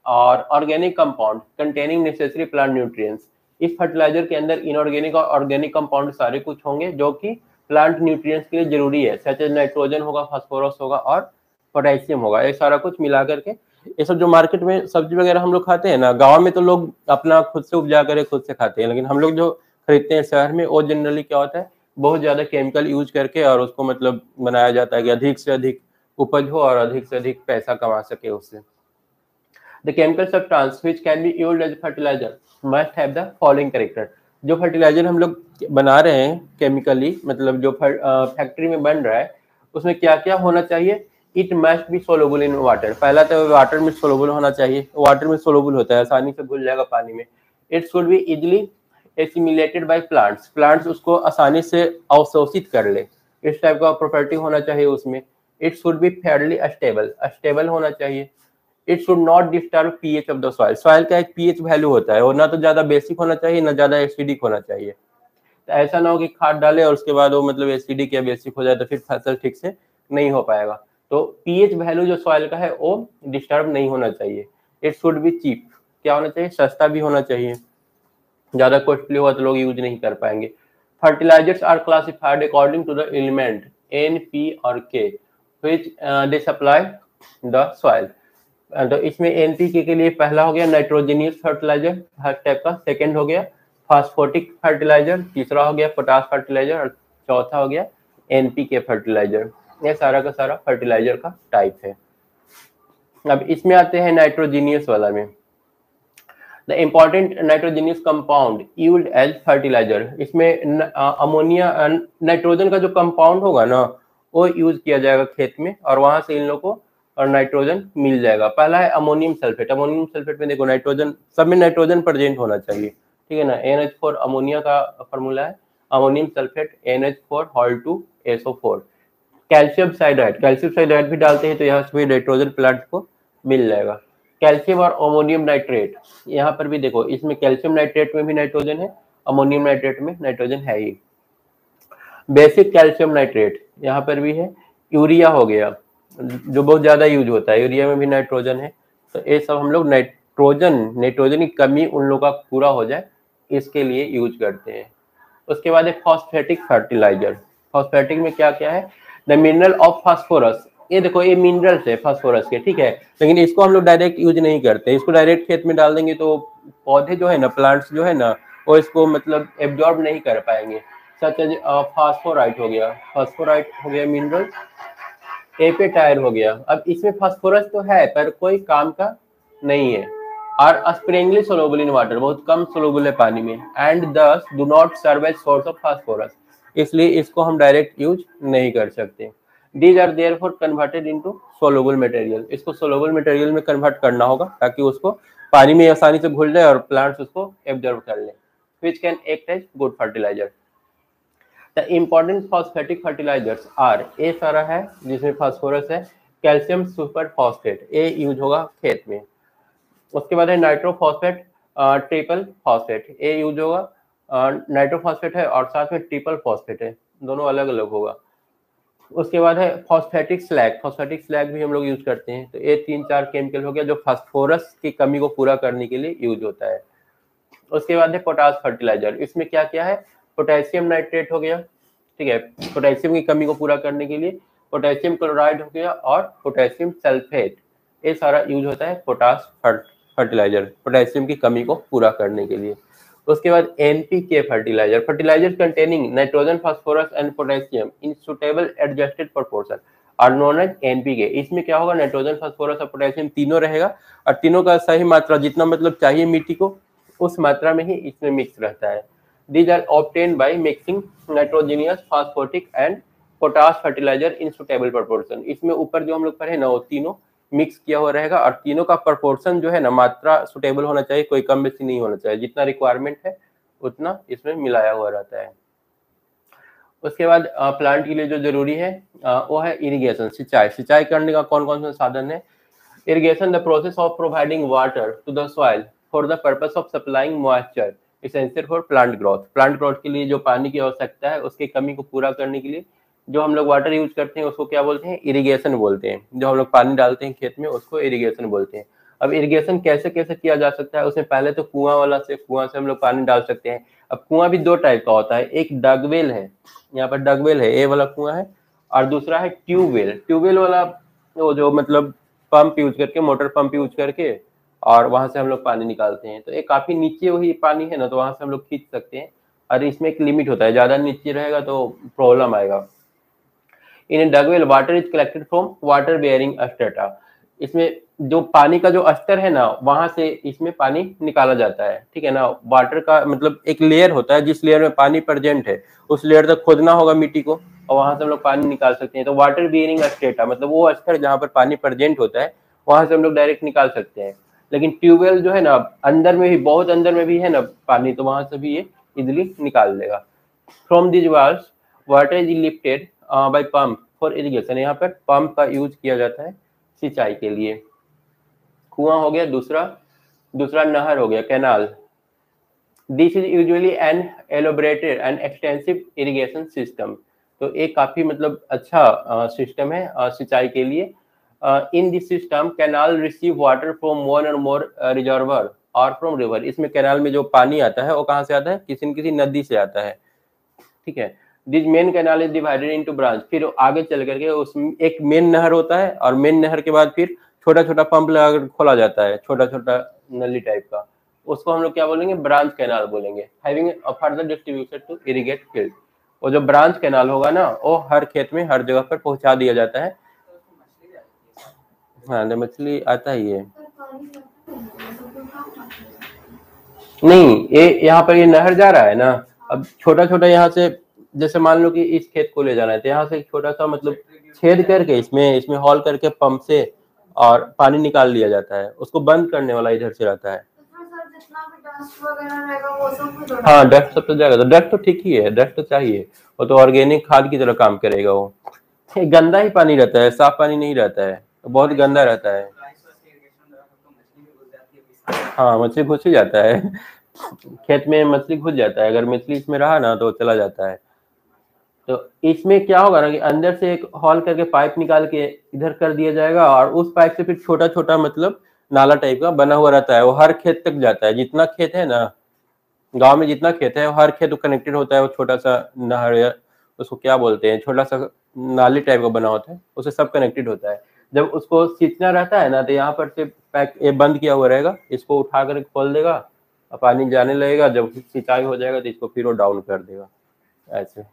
और organic compound containing necessary plant nutrients. इस फर्टिलाइजर के अंदर इनऑर्गेनिक और ऑर्गेनिक कंपाउंड सारे कुछ होंगे जो कि प्लांट न्यूट्रिएंट्स के लिए जरूरी है, सच एज नाइट्रोजन होगा, फास्फोरस होगा और पोटेशियम होगा। ये सारा कुछ मिला करके, ये सब जो मार्केट में सब्जी वगैरह हम लोग खाते हैं ना, गांव में तो लोग अपना खुद से उपजा कर खुद से खाते हैं, लेकिन हम लोग जो खरीदते हैं शहर में, वो जनरली क्या होता है, बहुत ज्यादा केमिकल यूज करके और उसको मतलब बनाया जाता है कि अधिक से अधिक उपज हो और अधिक से अधिक पैसा कमा सके उससे। The chemical substance which can be used as fertilizer must have the following character। जो फर्टिलाइजर हम लोग बना रहे हैं केमिकली, मतलब जो फैक्ट्री में बन रहा है, उसमें क्या क्या होना चाहिए। It must be soluble in water. पहला तो वाटर में सोलुबल होना चाहिए, वाटर में सोलुबल होता है, आसानी से घुल जाएगा पानी में। It should be easily assimilated by plants. Plants उसको आसानी से अवशोषित कर ले, इस टाइप का प्रॉपर्टी होना चाहिए उसमें। It should B Fairlie stable होना चाहिए। It should not disturb pH of the soil. Soil का एक पीएच वैल्यू होता है, और ना तो ज्यादा बेसिक होना चाहिए ना ज्यादा एसिडिक होना चाहिए। तो ऐसा ना हो कि खाद डाले और उसके बाद वो मतलब एसिडिक या बेसिक हो जाए, तो फिर फसल ठीक से नहीं हो पाएगा। तो पीएच वैल्यू जो सॉइल का है वो डिस्टर्ब नहीं होना चाहिए। It should be cheap. क्या होना चाहिए, सस्ता भी होना चाहिए, ज्यादा कॉस्टली हुआ तो लोग यूज नहीं कर पाएंगे। Fertilizers are classified according to the element N, P और K which they supply the soil. तो इसमें एनपीके के लिए पहला हो गया नाइट्रोजनियस फर्टिलाइजर हर टाइप का, सेकंड हो गया फास्फोटिक फर्टिलाइजर, तीसरा हो गया पोटास फर्टिलाइजर और चौथा हो गया एनपीके फर्टिलाइजर। ये सारा का सारा फर्टिलाइजर का टाइप है। अब इसमें आते हैं नाइट्रोजनियस वाला में। The important nitrogenous compound used as fertilizer. इसमें अमोनिया, नाइट्रोजन का जो कंपाउंड होगा ना, वो यूज किया जाएगा खेत में और वहां से इन लोगों को और नाइट्रोजन मिल जाएगा। पहला है अमोनियम सल्फेट। अमोनियम सल्फेट में देखो नाइट्रोजन, सब में नाइट्रोजन प्रेजेंट होना चाहिए, ठीक है ना। NH4 अमोनिया का फॉर्मूला है, ammonium sulphate NH4 Hal2SO4। Calcium cyanide, calcium cyanide भी डालते हैं तो यहाँ से भी नाइट्रोजन प्लांट को मिल जाएगा। कैल्शियम और अमोनियम नाइट्रेट, यहाँ पर भी देखो इसमें कैल्शियम नाइट्रेट में भी नाइट्रोजन है, अमोनियम नाइट्रेट में नाइट्रोजन है ही। बेसिक कैल्शियम नाइट्रेट यहाँ पर भी है। यूरिया हो गया जो बहुत ज्यादा यूज होता है, यूरिया में भी नाइट्रोजन है। तो ये सब हम लोग नाइट्रोजन की कमी उन लोगों का पूरा हो जाए इसके लिए यूज करते हैं। उसके बाद है फॉस्फेटिक फर्टिलाइजर। फॉस्फेटिक में क्या क्या है, द मिनरल ऑफ फास्फोरस। ये देखो ये मिनरल्स है फास्फोरस के, ठीक है, लेकिन इसको हम लोग डायरेक्ट यूज नहीं करते। इसको डायरेक्ट खेत में डाल देंगे तो पौधे जो है ना, प्लांट्स जो है ना, वो इसको मतलब एब्जॉर्ब नहीं कर पाएंगे। सच एज फास्फोराइट हो गया, फास्फोराइट हो गया मिनरल। एपेटायर हो गया। अब इसमें फास्फोरस तो है पर कोई काम का नहीं है। और स्प्रिंगली सोलुबल इन वाटर, बहुत कम सोलुबल है पानी में। And this do not serve as source of phosphorus, इसलिए इसको हम डायरेक्ट यूज नहीं कर सकते। These are therefore converted into soluble material. इसको सोलुबल मटेरियल में कन्वर्ट करना होगा ताकि उसको पानी में आसानी से घुल जाए और प्लांट्स उसको एब्जॉर्ब कर ले, which can act as good fertiliser. The important phosphatic fertilisers are, uh सारा है जिसमें फास्फोरस है, कैल्शियम सुपर फॉस्फेट, ए यूज होगा खेत में। उसके बाद है नाइट्रोफॉस्फेट, ट्रिपल फॉस्फेट, ए यूज होगा। नाइट्रोफॉस्फेट है और साथ में ट्रिपल फॉस्फेट है, दोनों अलग अलग होगा। उसके बाद है फॉस्फेटिक स्लैग, फॉस्फेटिक स्लैग भी हम लोग यूज करते हैं। तो ये 3-4 केमिकल हो गया जो फास्फोरस की कमी को पूरा करने के लिए यूज होता है। उसके बाद है पोटास फर्टिलाइजर। इसमें क्या क्या है, पोटेशियम नाइट्रेट हो गया, ठीक है, पोटेशियम की कमी को पूरा करने के लिए। पोटेशियम क्लोराइड हो गया और पोटेशियम सल्फेट, ये सारा यूज होता है पोटास फर्टिलाइजर, पोटेशियम की कमी को पूरा करने के लिए। उसके बाद NPK fertilizer, fertilizer containing nitrogen phosphorus and potassium in suitable adjusted proportion are known as NPK। इसमें क्या होगा, नाइट्रोजन फास्फोरस और पोटेशियम तीनों रहेगा और तीनों का सही मात्रा जितना मतलब चाहिए मिट्टी को उस मात्रा में ही इसमें मिक्स रहता है। These are obtained by mixing nitrogenous, phosphatic and potash fertilizer in suitable proportion। इसमें ऊपर जो हम लोग पढ़े ना वो तीनों मिक्स किया हुआ रहेगा और तीनों का प्रोपोर्शन जो है ना, मात्रा सुटेबल होना चाहिए, कोई कम बेसी नहीं होना चाहिए, जितना रिक्वायरमेंट है उतना इसमें मिलाया हुआ रहता है। उसके बाद प्लांट के लिए जो जरूरी है वो है इरिगेशन, सिंचाई। सिंचाई करने का कौन कौन सा साधन है, irrigation the process of providing water to the soil for the purpose of supplying moisture essential for plant growth. Plant growth के लिए जो पानी की आवश्यकता है उसकी कमी को पूरा करने के लिए जो हम लोग वाटर यूज करते हैं उसको क्या बोलते हैं, इरिगेशन बोलते हैं। जो हम लोग पानी डालते हैं खेत में उसको इरिगेशन बोलते हैं। अब इरिगेशन कैसे कैसे किया जा सकता है, उसमें पहले तो कुआं से हम लोग पानी डाल सकते हैं। अब कुआं भी 2 टाइप का होता है, एक डगवेल है, यहाँ पर डगवेल है, ये वाला कुआं है, और दूसरा है ट्यूबवेल। ट्यूबवेल वाला वो जो मतलब पंप यूज करके, मोटर पंप यूज करके और वहां से हम लोग पानी निकालते हैं। तो ये काफी नीचे वही पानी है ना, तो वहां से हम लोग खींच सकते हैं। और इसमें एक लिमिट होता है, ज्यादा नीचे रहेगा तो प्रॉब्लम आएगा। In dug well water is collected from water bearing strata. इसमें जो पानी का जो स्तर है ना वहां से इसमें पानी निकाला जाता है, ठीक है ना। वाटर का मतलब एक लेयर होता है, जिस लेयर में पानी प्रेजेंट है उस लेयर तक खोदना होगा मिट्टी को और वहां से हम लोग पानी निकाल सकते हैं। तो वाटर बेयरिंग स्ट्रेटा मतलब वो स्तर जहाँ पर पानी प्रेजेंट होता है वहां से हम लोग डायरेक्ट निकाल सकते हैं। लेकिन ट्यूबवेल जो है ना अंदर में भी, बहुत अंदर में भी है ना पानी, तो वहां से भी ये इजिली निकाल देगा। From this wells water is lifted by pump for irrigation. यहाँ पर पंप का यूज किया जाता है सिंचाई के लिए। कुआं हो गया, दूसरा नहर हो गया, canal. This is usually an elaborated and extensive irrigation system. तो एक काफी मतलब अच्छा सिस्टम है सिंचाई के लिए। In this system canal receive water from one और मोर रिजर्वर और फ्रॉम रिवर। इसमें कैनाल में जो पानी आता है वो कहाँ से आता है, किसी न किसी नदी से आता है, ठीक है। This main canal is divided into branch. फिर आगे चल करके उसमें एक मेन नहर होता है और मेन नहर के बाद फिर छोटा छोटा पंप लगा खोला जाता है, छोटा छोटा नली टाइप का, उसको हम लोग क्या बोलेंगे, ब्रांच कैनाल बोलेंगे। Having a further distribution to irrigate field. वो जो ब्रांच कैनाल होगा ना वो हर खेत में हर जगह पर पहुंचा दिया जाता है। हाँ मछली आता ही है, नहीं ये यहाँ पर ये नहर जा रहा है ना, अब छोटा छोटा यहाँ से जैसे मान लो कि इस खेत को ले जाना है, तो यहाँ से एक छोटा सा मतलब छेद करके इसमें हॉल करके पंप से और पानी निकाल लिया जाता है। उसको बंद करने वाला इधर से रहता है। हाँ, डस्ट सब तो जाएगा, तो डस्ट तो ठीक ही है, डस्ट तो चाहिए, वो तो ऑर्गेनिक खाद की तरह काम करेगा वो। गंदा ही पानी रहता है, साफ पानी नहीं रहता है, तो बहुत गंदा रहता है। हाँ, मछली घुस ही जाता है। खेत में मछली घुस जाता है, अगर मछली इसमें रहा ना तो चला जाता है। तो इसमें क्या होगा ना कि अंदर से एक हॉल करके पाइप निकाल के इधर कर दिया जाएगा, और उस पाइप से फिर छोटा छोटा मतलब नाला टाइप का बना हुआ रहता है, वो हर खेत तक जाता है। जितना खेत है ना, गांव में जितना खेत है, हर खेत कनेक्टेड होता है। वो छोटा सा नहर या उसको क्या बोलते हैं, छोटा सा नाली टाइप का बना होता है, उससे सब कनेक्टेड होता है। जब उसको सींचना रहता है ना, तो यहाँ पर से पैक ये बंद किया हुआ रहेगा, इसको उठा कर खोल देगा और पानी जाने लगेगा। जब सिंचाई हो जाएगा तो इसको फिर वो डाउन कर देगा ऐसे।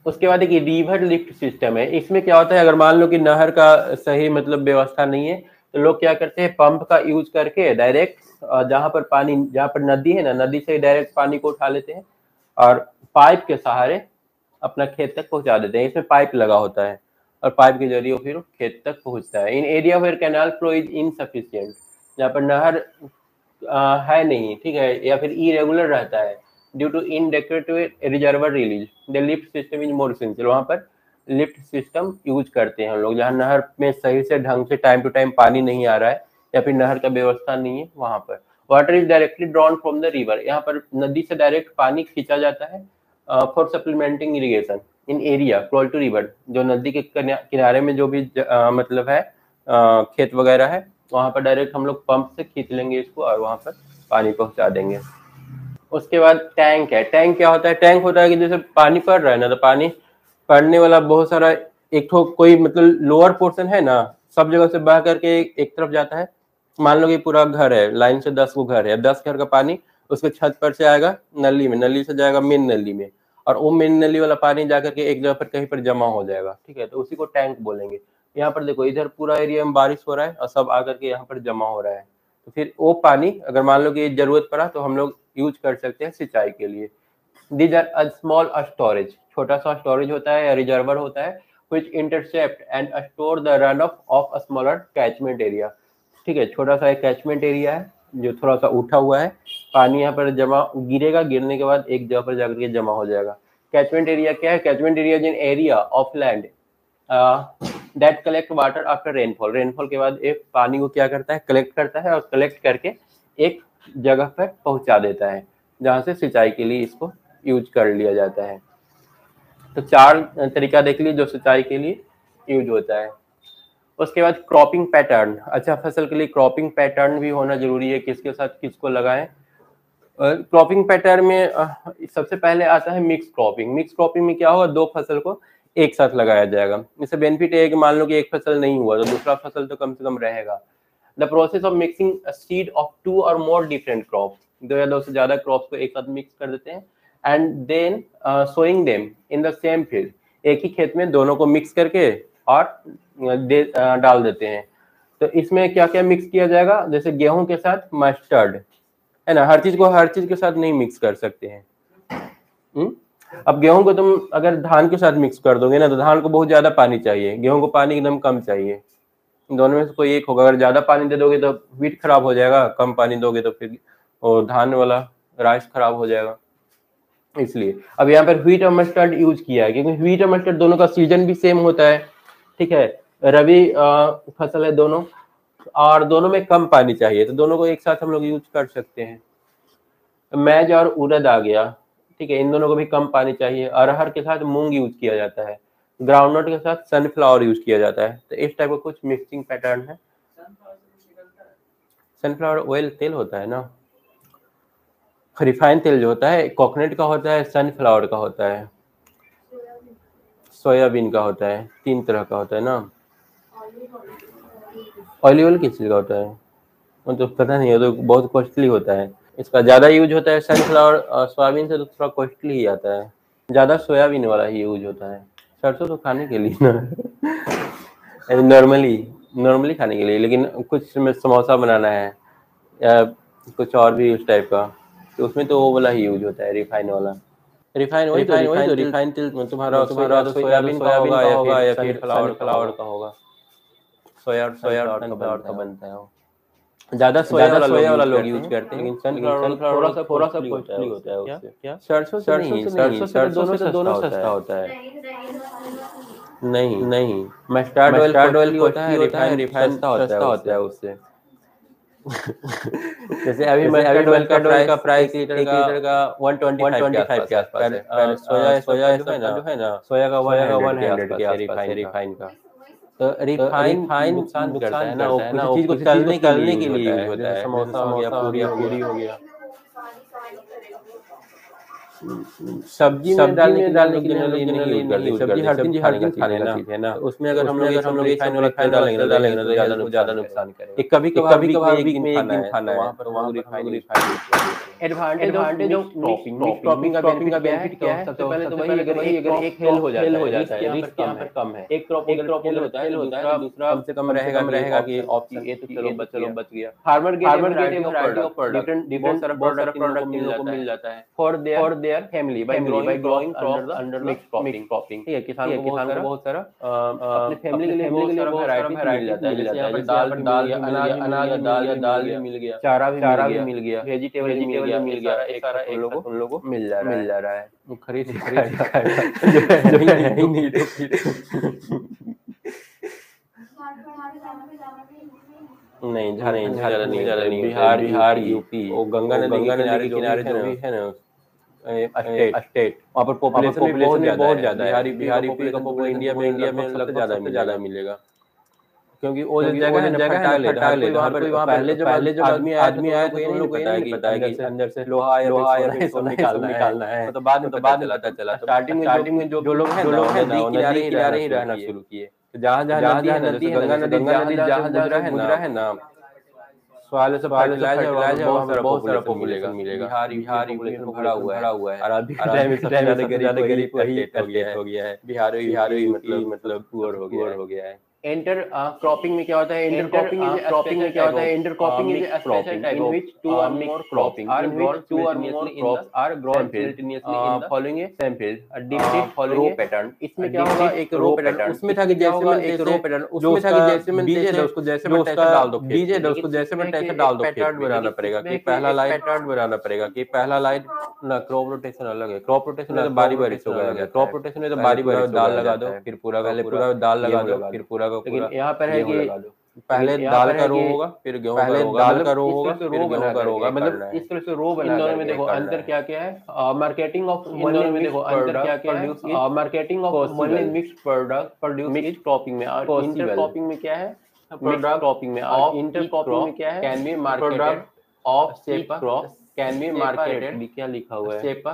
उसके बाद एक रिवर लिफ्ट सिस्टम है। इसमें क्या होता है, अगर मान लो कि नहर का सही मतलब व्यवस्था नहीं है, तो लोग क्या करते हैं, पंप का यूज करके डायरेक्ट जहाँ पर पानी, जहाँ पर नदी है ना, नदी से डायरेक्ट पानी को उठा लेते हैं और पाइप के सहारे अपना खेत तक पहुंचा देते हैं। इसमें पाइप लगा होता है और पाइप के जरिए वो फिर खेत तक पहुंचता है। In area where canal flow is insufficient, जहाँ पर नहर है नहीं, ठीक है, या फिर इरेगुलर रहता है due to inadequate reservoir release, the lift system is more essential. वहाँ पर लिफ्ट सिस्टम यूज करते हैं हम लोग, जहाँ नहर में सही से ढंग से टाइम टू टाइम पानी नहीं आ रहा है या फिर नहर का व्यवस्था नहीं है। वहाँ पर water is directly drawn from the river, यहाँ पर नदी से डायरेक्ट पानी खींचा जाता है for supplementing irrigation in area close to river. जो नदी के किनारे में जो भी मतलब है खेत वगैरह है, वहाँ पर डायरेक्ट हम लोग पंप से खींच लेंगे इसको और वहाँ पर पानी पहुँचा देंगे। उसके बाद टैंक है। टैंक क्या होता है, टैंक होता है कि जैसे पानी पड़ रहा है ना, तो पानी पड़ने वाला बहुत सारा एक ठो कोई मतलब लोअर पोर्शन है ना, सब जगह से बह करके एक तरफ जाता है। मान लो कि पूरा घर है, लाइन से 10 को घर है, 10 घर का पानी उसके छत पर से आएगा नली में, नली से जाएगा मेन नली में, और वो मेन नली वाला पानी जाकर के एक जगह पर कहीं पर जमा हो जाएगा, ठीक है, तो उसी को टैंक बोलेंगे। यहाँ पर देखो, इधर पूरा एरिया में बारिश हो रहा है और सब आकर के यहाँ पर जमा हो रहा है, तो फिर वो पानी अगर मान लो कि जरूरत पड़ा तो हम लोग यूज कर सकते हैं सिंचाई के लिए। These are a small storage, छोटा सा स्टोरेज होता है या रिजर्वर होता है, which intercept and store the runoff of a smaller catchment area। ठीक है, छोटा सा एक कैचमेंट एरिया है जो थोड़ा सा उठा हुआ है, पानी यहाँ पर जमा गिरेगा, गिरने के बाद एक जगह पर जाकर के जमा हो जाएगा। कैचमेंट एरिया क्या है, catchment area is an area of land that collect water after rainfall. Rainfall के बाद एक पानी को क्या करता है, कलेक्ट करता है, और कलेक्ट करके एक जगह पर पहुंचा देता है जहां से सिंचाई के लिए इसको यूज कर लिया जाता है। तो 4 तरीका देख लीजिए जो सिंचाई के लिए यूज होता है। उसके बाद क्रॉपिंग पैटर्न, अच्छा फसल के लिए क्रॉपिंग पैटर्न भी होना जरूरी है, किसके साथ किसको लगाएं। क्रॉपिंग पैटर्न में सबसे पहले आता है मिक्स क्रॉपिंग। मिक्स क्रॉपिंग में क्या होगा, 2 फसल को एक साथ लगाया जाएगा। इससे बेनिफिट है कि मान लो कि एक फसल नहीं हुआ तो दूसरा फसल तो कम से कम रहेगा। The process of mixing seed of 2 और मोर डिफरेंट क्रॉप, 2 या 2 से ज्यादा क्रॉप को एक साथ मिक्स कर देते हैं, and then sowing them in the same field, एक ही खेत में दोनों को मिक्स करके और डाल देते हैं। तो इसमें क्या क्या मिक्स किया जाएगा, जैसे गेहूं के साथ मस्टर्ड, है ना, हर चीज को हर चीज के साथ नहीं मिक्स कर सकते हैं। अब गेहूं को तुम अगर धान के साथ मिक्स कर दोगे ना, तो धान को बहुत ज्यादा पानी चाहिए, गेहूं को पानी एकदम कम चाहिए। दोनों में से कोई एक होगा, अगर ज्यादा पानी दे दोगे तो व्हीट खराब हो जाएगा, कम पानी दोगे तो फिर वो धान वाला राइस खराब हो जाएगा। इसलिए अब यहाँ पर व्हीट और मस्टर्ड यूज किया है, क्योंकि व्हीट और मस्टर्ड दोनों का सीजन भी सेम होता है, ठीक है, रबी फसल है दोनों, और दोनों में कम पानी चाहिए, तो दोनों को एक साथ हम लोग यूज कर सकते हैं। मैज और उड़द आ गया, ठीक है, इन दोनों को भी कम पानी चाहिए। अरहर के साथ मूंग यूज किया जाता है, ग्राउंडनट के साथ सनफ्लावर यूज किया जाता है। तो इस टाइप का कुछ मिक्सिंग पैटर्न है। सनफ्लावर ऑयल तेल होता है ना, रिफाइंड तेल जो होता है कोकोनट का होता है, सनफ्लावर का होता है, सोयाबीन का होता है, 3 तरह का होता है ना। ऑलिव ऑयल किस चीज का होता है वो तो पता नहीं, वो तो बहुत कॉस्टली होता है। इसका ज्यादा यूज होता है सनफ्लावर, सोयाबीन से तो थोड़ा कॉस्टली ही आता है, ज्यादा सोयाबीन वाला ही यूज होता है। सरसों तो खाने के लिए ना, नॉर्मली खाने के लिए, लेकिन कुछ में समोसा बनाना है या कुछ और भी उस टाइप का, तो उसमें तो वो वाला ही यूज होता है, रिफाइन वाला। रिफाइन वही तो रिफाइन तिल तुम्हारा सोयाबीन का होगा या फिर फ्लावर का होगा। सोया सनफ्लावर का बनता है वो। ज़्यादा सोया वाला लोग यूज करते हैं, लेकिन सनफ्लावर थोड़ा सा कॉस्टली होता है उससे। क्या सरसों से नहीं, सरसों से दोनों सस्ता होता है। नहीं, मस्टर्ड ऑयल कॉस्टली होता है, रिफाइन सस्ता होता है उससे। जैसे अभी मस्टर्ड ऑयल का प्राइस 1 लीटर का 125 के आसपास है। सोया जो है ना, सोया का 100 के आसपास है रिफाइन का। तो रिफाइन नुकसान करता है ना, वो किसी चीज को तलने के लिए यूज होता है, समोसा हो गया, पूरी हो गया। सब्जी में डालने के लिए नहीं यूज करते। सब्जी हर दिन खाने का चीज है ना, तो उसमें अगर हम लोग रिफाइन वाला तेल डालेंगे ना तो ज्यादा नुकसान करेगा। कभी कभार वीक में एक दिन खाना है, तो वहाँ पर रिफाइन एडवांटेज ऑफ क्रॉपिंग का बेनिफिट क्या है? सबसे पहले तो वही, अगर एक फेल हो जाता है, रिस्क यहाँ पर कम है। एक क्रॉप फेल होता है, दूसरा कम से कम रहेगा कि ऑप्शन, ये तो चलो बच गया। Farmer get variety of product, बहुत सारा प्रोडक्ट इन लोगों को मिल जाता है for their family by growing crop under mix cropping. ठीक है, किसान को बहुत सारा अपने फैमिली के लिए बहुत सारा वैरायटी मिल जाता है। जैसे यहाँ पर दाल भी मिल गया, चारा भी मिल गया, वेजिटेबल भी मिल गया, एक सारा उन लोगों को मिल जा रहा है। वो खरीद जो है ही नहीं तो फिर नहीं, ज़्यादा नहीं। बिहार यूपी, वो गंगा नदी के किनारे जो भी है ना स्टेट, वहाँ पर पॉपुलेशन भी बहुत ज़्यादा है। बिहारी का पॉपुलेशन इंडिया में सबसे ज़्यादा मिलेगा, क्योंकि वो जो जगह है फर्टाइल है। वहाँ पर पहले जब आदमी आया तो उन लोग को ये नहीं पता है कि अंदर से लोहा या सोना निकालना है। तो बाद में पता चला। स्टार्टिंग में जो लोग हैं नदी किनारे ही रहना शुरू किए। तो जहाँ नदी है, गंगा नदी जहाँ गुजरा है ना, सवाल से फर्टिलाइजर बहुत सारा पॉपुलेशन मिलेगा। बिहार पॉपुलेशन भरा हुआ है, और अभी के टाइम में सबसे ज़्यादा गरीब वही हो गया है। बिहार मतलब पुअर हो गया है। इंटर क्रॉपिंग में क्या होता है? Inter cropping is a special type in which two or more crops are grown simultaneously in the following a same field, a distinct row pattern। इसमें क्या होगा? एक रो पैटर्न। उसमें था कि जैसे में बीज है उसको जैसे में तैसे डाल दो। पैटर्न बनाना पड़ेगा कि पहला लाइन ना, क्रॉप रोटेशन अलग है। क्रॉप रोटेशन में तो बारी से होगा। क्रॉप रोटेशन में तो बारी दाल लगा दो, फिर पूरा दाल लगा दो, फिर पूरा का पूरा। यहाँ पर है कि पहले दाल का रो होगा, फिर गेहूं का रो होगा, फिर गेहूं का रो होगा। मतलब इस तरह से रो बना। इन दोनों में देखो अंतर क्या है? मार्केटिंग ऑफ मनी में देखो अंतर क्या है? Marketing of money mixed product produce mixed cropping में, और इंटर क्रॉपिंग में क्या है? प्रोडक्ट क्रॉपिंग में, और इंटर क्रॉपिंग में क्या है? Can be marketed of separate crop can be marketed. क्या लिखा हुआ है? सेपा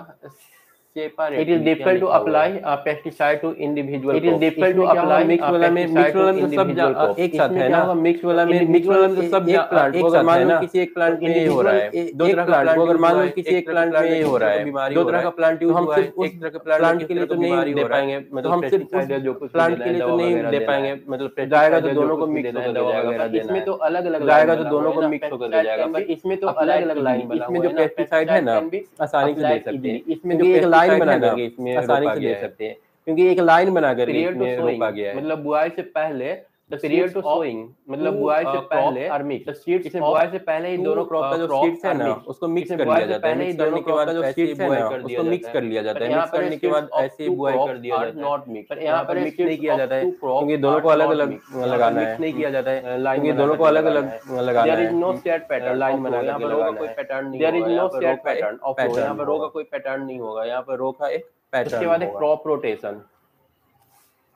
separate. It is difficult to apply a pesticide to individual. It is difficult to apply mix वाला में individual crop। एक साथ है ना, मिक्स वाला में तो सब एक प्लांट को अगर मान लो किसी एक प्लांट में हो रहा है, दो तरह का प्लांट को अगर मान लो किसी एक प्लांट में हो रहा है, दो तरह का प्लांट यूज हुआ है, एक तरह के प्लांट के लिए तो नहीं दे पाएंगे, मतलब हम सिर्फ जो कुछ प्लांट के लिए तो नहीं दे पाएंगे, मतलब जाएगा तो दोनों को मिक्स होकर दे जाएगा। इसमें तो अलग अलग जाएगा तो दोनों को मिक्स होकर दे जाएगा, पर इसमें तो अलग अलग लाइन बना हुआ है। इसमें जो पेस्टिसाइड है ना, आसानी से दे सकते हैं। इसमें जो एक लाइन बना देंगे इसमें आसानी से दे सकते हैं, क्योंकि एक लाइन बनाकर इसमें रोपा गया है। मतलब बुआई से पहले द पीरियड टू सोइंग, मतलब बुआई से पहले और मिक्स द सीड्स, इसमें बुआई से पहले ही दोनों क्रॉप का जो सीड्स है ना उसको मिक्स कर लिया जाता है। मिक्स करने के बाद जो सीड्स है ना उसको मिक्स कर लिया जाता है। मिक्स करने के बाद ऐसे ही बुआई कर दिया जाता है। नॉट मिक्स, पर यहाँ पर मिक्स नहीं किया जाता है, क्योंकि दोनों को अलग अलग लगाना है। नहीं किया जाता है लाइन, क्योंकि दोनों को अलग अलग लगाना है। There is no set pattern line बना, यहाँ पर रो का कोई पैटर्न नहीं होगा। There is no set pattern of row, यहाँ पर रो का कोई पैटर्न नहीं होगा, यहाँ पर रो का एक पैटर्न। उसके बाद एक क्रॉप रोटेशन,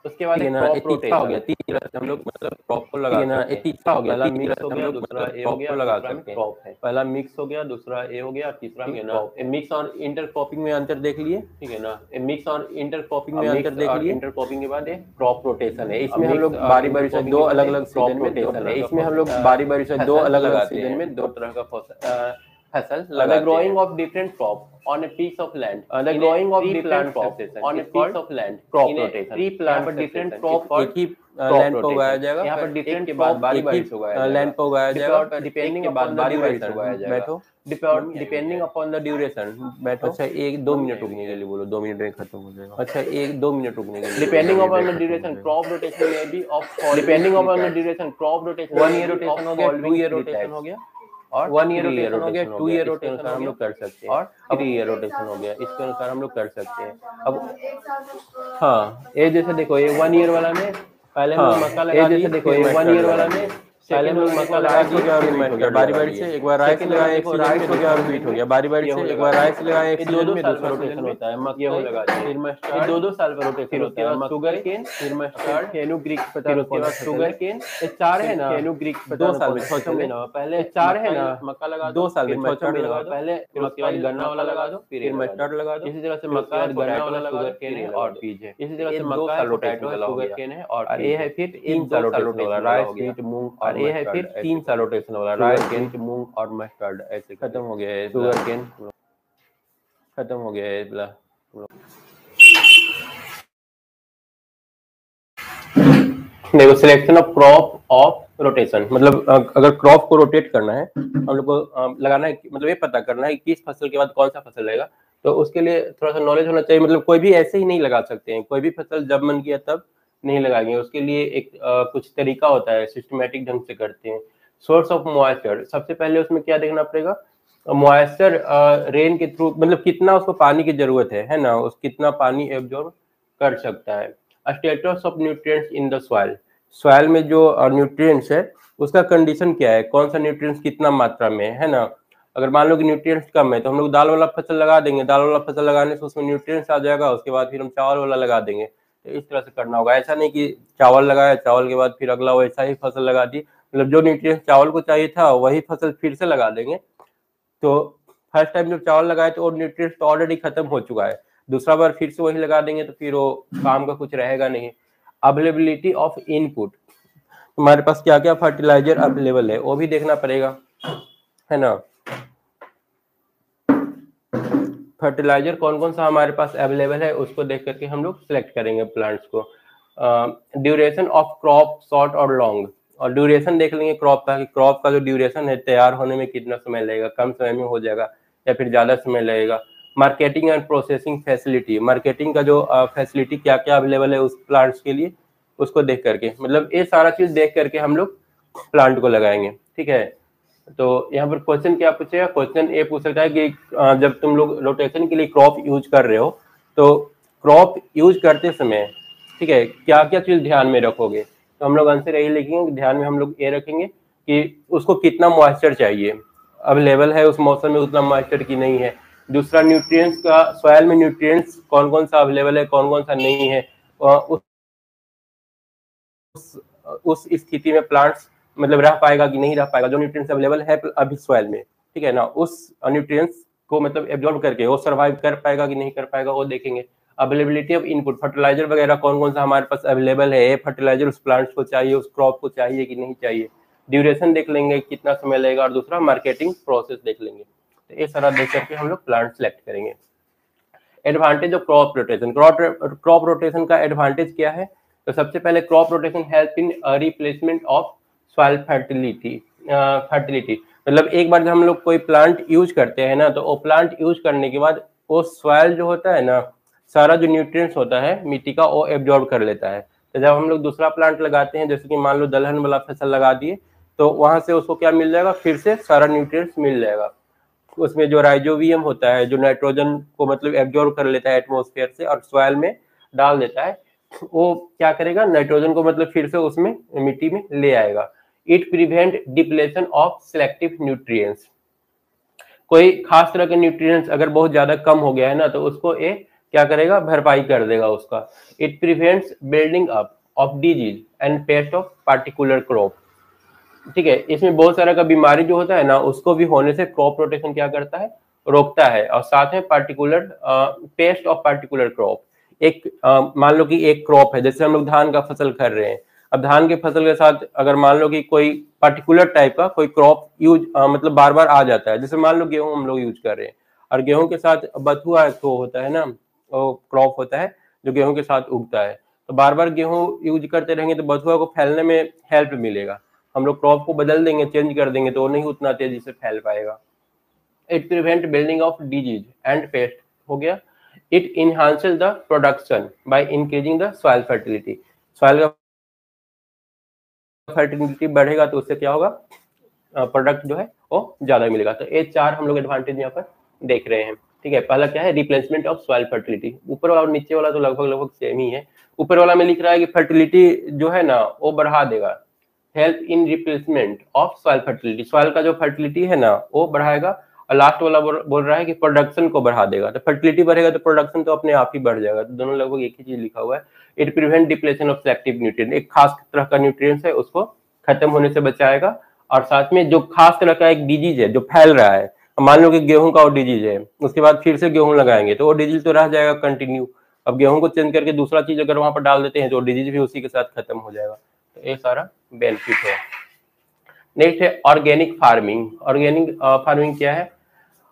उसके बाद एक क्रॉप रोटेशन हो गया। तीसरा हम लोग मतलब क्रॉप को लगा ना, एक तीसरा हो गया, पहला मिक्स हो गया, दूसरा ए हो गया, लगा सकते हैं। क्रॉप है, पहला मिक्स हो गया, दूसरा ए हो गया, तीसरा क्रॉप। मिक्स और इंटर क्रॉपिंग में अंतर देख लिए, ठीक है ना? मिक्स और इंटर क्रॉपिंग में अंतर देख लिए। इंटर क्रॉपिंग के बाद क्रॉप रोटेशन है, इसमें हम लोग बारी बारी से दो अलग अलग सीजन में रोटेशन है। इसमें हम लोग बारी बारी से दो अलग अलग सीजन में दो तरह का फसल लगाते हैं। Growing of different crop on a piece of land, the growing of different crop on a piece of land, crop rotation। tree plant different crop एक ही लैंड पे उगाया जाएगा, यहाँ पर डिफरेंट के बाद बारी बारी से उगाया जाएगा, लैंड पे उगाया जाएगा, डिपेंडिंग अपॉन द ड्यूरेशन उगाया जाएगा, बैठो, डिपेंडिंग अपॉन द ड्यूरेशन, बैठो। अच्छा 1-2 मिनट रुकने के लिए बोलो, 2 मिनट में खत्म हो जाएगा। अच्छा 1-2 मिनट रुकने के लिए, depending upon the duration crop rotation में भी of, depending upon the duration crop rotation, 1 year rotation हो गया, 2 ईयर रोटेशन हो गया, और 1 ईयर रोटेशन हो गया, 2 ईयर रोटेशन हम लोग कर सकते हैं, और 3 ईयर रोटेशन हो गया, इसके अनुसार हम लोग कर सकते हैं। अब हाँ, ये जैसे देखो, ये 1 ईयर वाला में पहले हम लोग मक्का लगा दिए, देखो ये 1 ईयर वाला में पहले हम लोग मक्का लगा दिए और रिपीट हो गया, बारी बारी से एक बार राइस लगाया, एक राइस हो गया और रिपीट हो गया, बारी बारी से एक बार राइस लगाया, एक 2-2 साल का रोटेशन होता है, मक्का हो लगा दिए, फिर मस्टर्ड 2-2 साल का रोटेशन होता है, शुगर केन, फिर मस्टर्ड, फेनुग्रीक, पता है उसके बाद शुगर केन, ये 4 है ना, फेनुग्रीक 2 साल में 6 महीना, पहले 4 है ना, मक्का लगा 2 साल में 6 महीना लगा दो, पहले फिर उसके बाद गन्ना वाला लगा दो, फिर मस्टर्ड लगा दो, इसी तरह से मक्का गन्ना वाला लगा दो, केन है और बीज है, इसी तरह से मक्का पोटैटो है, शुगर केन है, और ये है फिर 3 साल रोटेशन वाला राइस, व्हीट, मूंग, और ये है फिर 3 साल रोटेशन वाला राइस, व्हीट, मूंग और मस्टर्ड। ऐसे खत्म हो गया है, शुगर केन खत्म हो गया है। देखो selection of crop of rotation, मतलब अगर क्रॉप को रोटेट करना है, हम लोग को लगाना है, मतलब ये पता करना है किस फसल के बाद कौन सा फसल लगेगा, तो उसके लिए थोड़ा सा नॉलेज होना चाहिए। मतलब कोई भी ऐसे ही नहीं लगा सकते हैं, कोई भी फसल जब मन किया तब नहीं लगाएंगे, उसके लिए एक कुछ तरीका होता है, सिस्टमेटिक ढंग से करते हैं। सोर्स ऑफ मॉइस्चर, सबसे पहले उसमें क्या देखना पड़ेगा, मॉइस्चर रेन के थ्रू, मतलब कितना उसको पानी की जरूरत है ना, उस कितना पानी एब्जॉर्ब कर सकता है। Status of nutrients in the soil, soil में जो न्यूट्रिएंट्स है उसका कंडीशन क्या है, कौन सा न्यूट्रिएंट्स कितना मात्रा में है ना। अगर मान लो कि न्यूट्रिएंट्स कम है तो हम लोग दाल वाला फसल लगा देंगे, दाल वाला फसल लगाने से उसमें न्यूट्रिएंट्स आ जाएगा, उसके बाद फिर हम चावल वाला लगा देंगे। तो इस तरह से करना होगा, ऐसा नहीं कि चावल लगाया, चावल के बाद फिर अगला वैसा ही फसल लगा दी, मतलब जो न्यूट्रिएंट्स चावल को चाहिए था वही फसल फिर से लगा देंगे। तो फर्स्ट टाइम जब चावल लगाए तो न्यूट्रिएंट्स तो ऑलरेडी खत्म हो चुका है, दूसरा बार फिर से वही लगा देंगे तो फिर वो काम का कुछ रहेगा नहीं। अवेलेबिलिटी ऑफ इनपुट, हमारे पास क्या क्या फर्टिलाइजर अवेलेबल है वो भी देखना पड़ेगा, है ना। फर्टिलाइजर कौन कौन सा हमारे पास अवेलेबल है उसको देख करके हम लोग सिलेक्ट करेंगे प्लांट्स को। ड्यूरेशन ऑफ क्रॉप शॉर्ट और लॉन्ग, और ड्यूरेशन देख लेंगे क्रॉप का, कि क्रॉप का जो ड्यूरेशन है तैयार होने में कितना समय लगेगा, कम समय में हो जाएगा या फिर ज़्यादा समय लगेगा। Marketing and processing facility, marketing का जो फैसिलिटी क्या क्या अवेलेबल है उस प्लांट्स के लिए, उसको देख करके, मतलब ये सारा चीज़ देख करके हम लोग प्लांट को लगाएंगे, ठीक है। तो यहाँ पर क्वेश्चन क्या पूछेगा, क्वेश्चन ये पूछ सकता है कि जब तुम लोग रोटेशन के लिए क्रॉप यूज कर रहे हो तो क्रॉप यूज करते समय, ठीक है, क्या क्या चीज ध्यान में रखोगे। तो हम लोग आंसर यही लिखेंगे, ध्यान में हम लोग ये रखेंगे कि उसको कितना मॉइस्चर चाहिए, अवेलेबल है उस मौसम में उतना मॉइस्चर की नहीं है। दूसरा न्यूट्रिएंट्स का, सॉइल में न्यूट्रिएंट्स कौन कौन सा अवेलेबल है कौन कौन सा नहीं है, उस स्थिति में प्लांट्स मतलब रह पाएगा कि नहीं रह पाएगा, जो न्यूट्रिएंट्स अवेलेबल है अभी सॉइल में, ठीक है ना, उस न्यूट्रिएंट्स को मतलब एब्जॉर्ब करके वो सर्वाइव कर पाएगा कि नहीं कर पाएगा वो देखेंगे। अवेलेबिलिटी ऑफ इनपुट, फर्टिलाइजर वगैरह कौन कौन सा हमारे पास अवेलेबल है, फर्टिलाइजर उस प्लांट्स को चाहिए, उस क्रॉप को चाहिए कि नहीं चाहिए। ड्यूरेशन देख लेंगे कितना समय लगेगा, और दूसरा मार्केटिंग प्रोसेस देख लेंगे। तो ये सारा देख करके हम लोग प्लांट सेलेक्ट करेंगे। Advantage of crop rotation, crop rotation का एडवांटेज क्या है, तो सबसे पहले crop rotation help in replacement of soil fertility, मतलब एक बार जब हम लोग कोई प्लांट यूज करते हैं ना, तो वो प्लांट यूज करने के बाद वो सॉइल जो होता है ना, सारा जो न्यूट्रिएंट्स होता है मिट्टी का वो एब्जॉर्ब कर लेता है। तो जब हम लोग दूसरा प्लांट लगाते हैं, जैसे कि मान लो दलहन वाला फसल लगा दिए, तो वहां से उसको क्या मिल जाएगा, फिर से सारा न्यूट्रिएंट्स मिल जाएगा। उसमें जो राइजोबियम होता है, जो नाइट्रोजन को मतलब एब्जॉर्ब कर लेता है एटमॉस्फेयर से और सॉइल में डाल देता है, वो क्या करेगा, नाइट्रोजन को मतलब फिर से उसमें मिट्टी में ले आएगा। It prevent depletion of selective nutrients, कोई खास तरह के न्यूट्रिएंट्स अगर बहुत ज्यादा कम हो गया है ना, तो उसको ये क्या करेगा, भरपाई कर देगा उसका। It prevents building up of disease and paste of particular crop, ठीक है, इसमें बहुत सारा का बीमारी जो होता है ना, उसको भी होने से क्रॉप रोटेशन क्या करता है, रोकता है। और साथ में particular paste of particular crop, एक मान लो कि एक क्रॉप है, जैसे हम लोग धान का फसल कर रहे हैं, अब धान के फसल के साथ अगर मान लो कि कोई पर्टिकुलर टाइप का कोई क्रॉप यूज मतलब बार बार आ जाता है, जैसे मान लो गेहूं हम लोग यूज कर रहे हैं, और गेहूं के साथ बथुआ तो होता है ना, वो क्रॉप होता है जो गेहूं के साथ उगता है, तो बार बार गेहूं यूज करते रहेंगे तो बथुआ को फैलने में हेल्प मिलेगा। हम लोग क्रॉप को बदल देंगे, चेंज कर देंगे तो वो नहीं उतना तेजी से फैल पाएगा। It prevent building of disease and pest हो गया। It enhances the production by increasing the soil fertility. Soil का फर्टिलिटी बढ़ेगा तो उससे क्या होगा, प्रोडक्ट जो है वो ज्यादा मिलेगा। तो ये 4 हम लोग एडवांटेज यहाँ पर देख रहे हैं। ठीक है, पहला क्या है, रिप्लेसमेंट ऑफ सॉइल फर्टिलिटी। ऊपर वाला और नीचे वाला तो लगभग सेम ही है। ऊपर वाला में लिख रहा है कि फर्टिलिटी जो है ना वो बढ़ा देगा, help in replacement of soil fertility, soil का जो फर्टिलिटी है ना वो बढ़ाएगा। और लास्ट वाला बोल रहा है कि प्रोडक्शन को बढ़ा देगा। तो फर्टिलिटी बढ़ेगा तो प्रोडक्शन तो अपने आप ही बढ़ जाएगा। तो दोनों लगभग एक ही चीज लिखा हुआ है। It prevent depletion of selective nutrient, एक खास तरह का न्यूट्रिएंट्स है उसको खत्म होने से बचाएगा। और साथ में जो खास तरह का एक डिजीज है जो फैल रहा है, मान लो कि गेहूं का वो डिजीज है, उसके बाद फिर से गेहूं लगाएंगे तो वो डिजीज तो रह जाएगा कंटिन्यू। अब गेहूं को चेंज करके दूसरा चीज अगर वहां पर डाल देते हैं तो डिजीज भी उसी के साथ खत्म हो जाएगा। तो ये सारा बेनिफिट है। नेक्स्ट है ऑर्गेनिक फार्मिंग। ऑर्गेनिक फार्मिंग क्या है,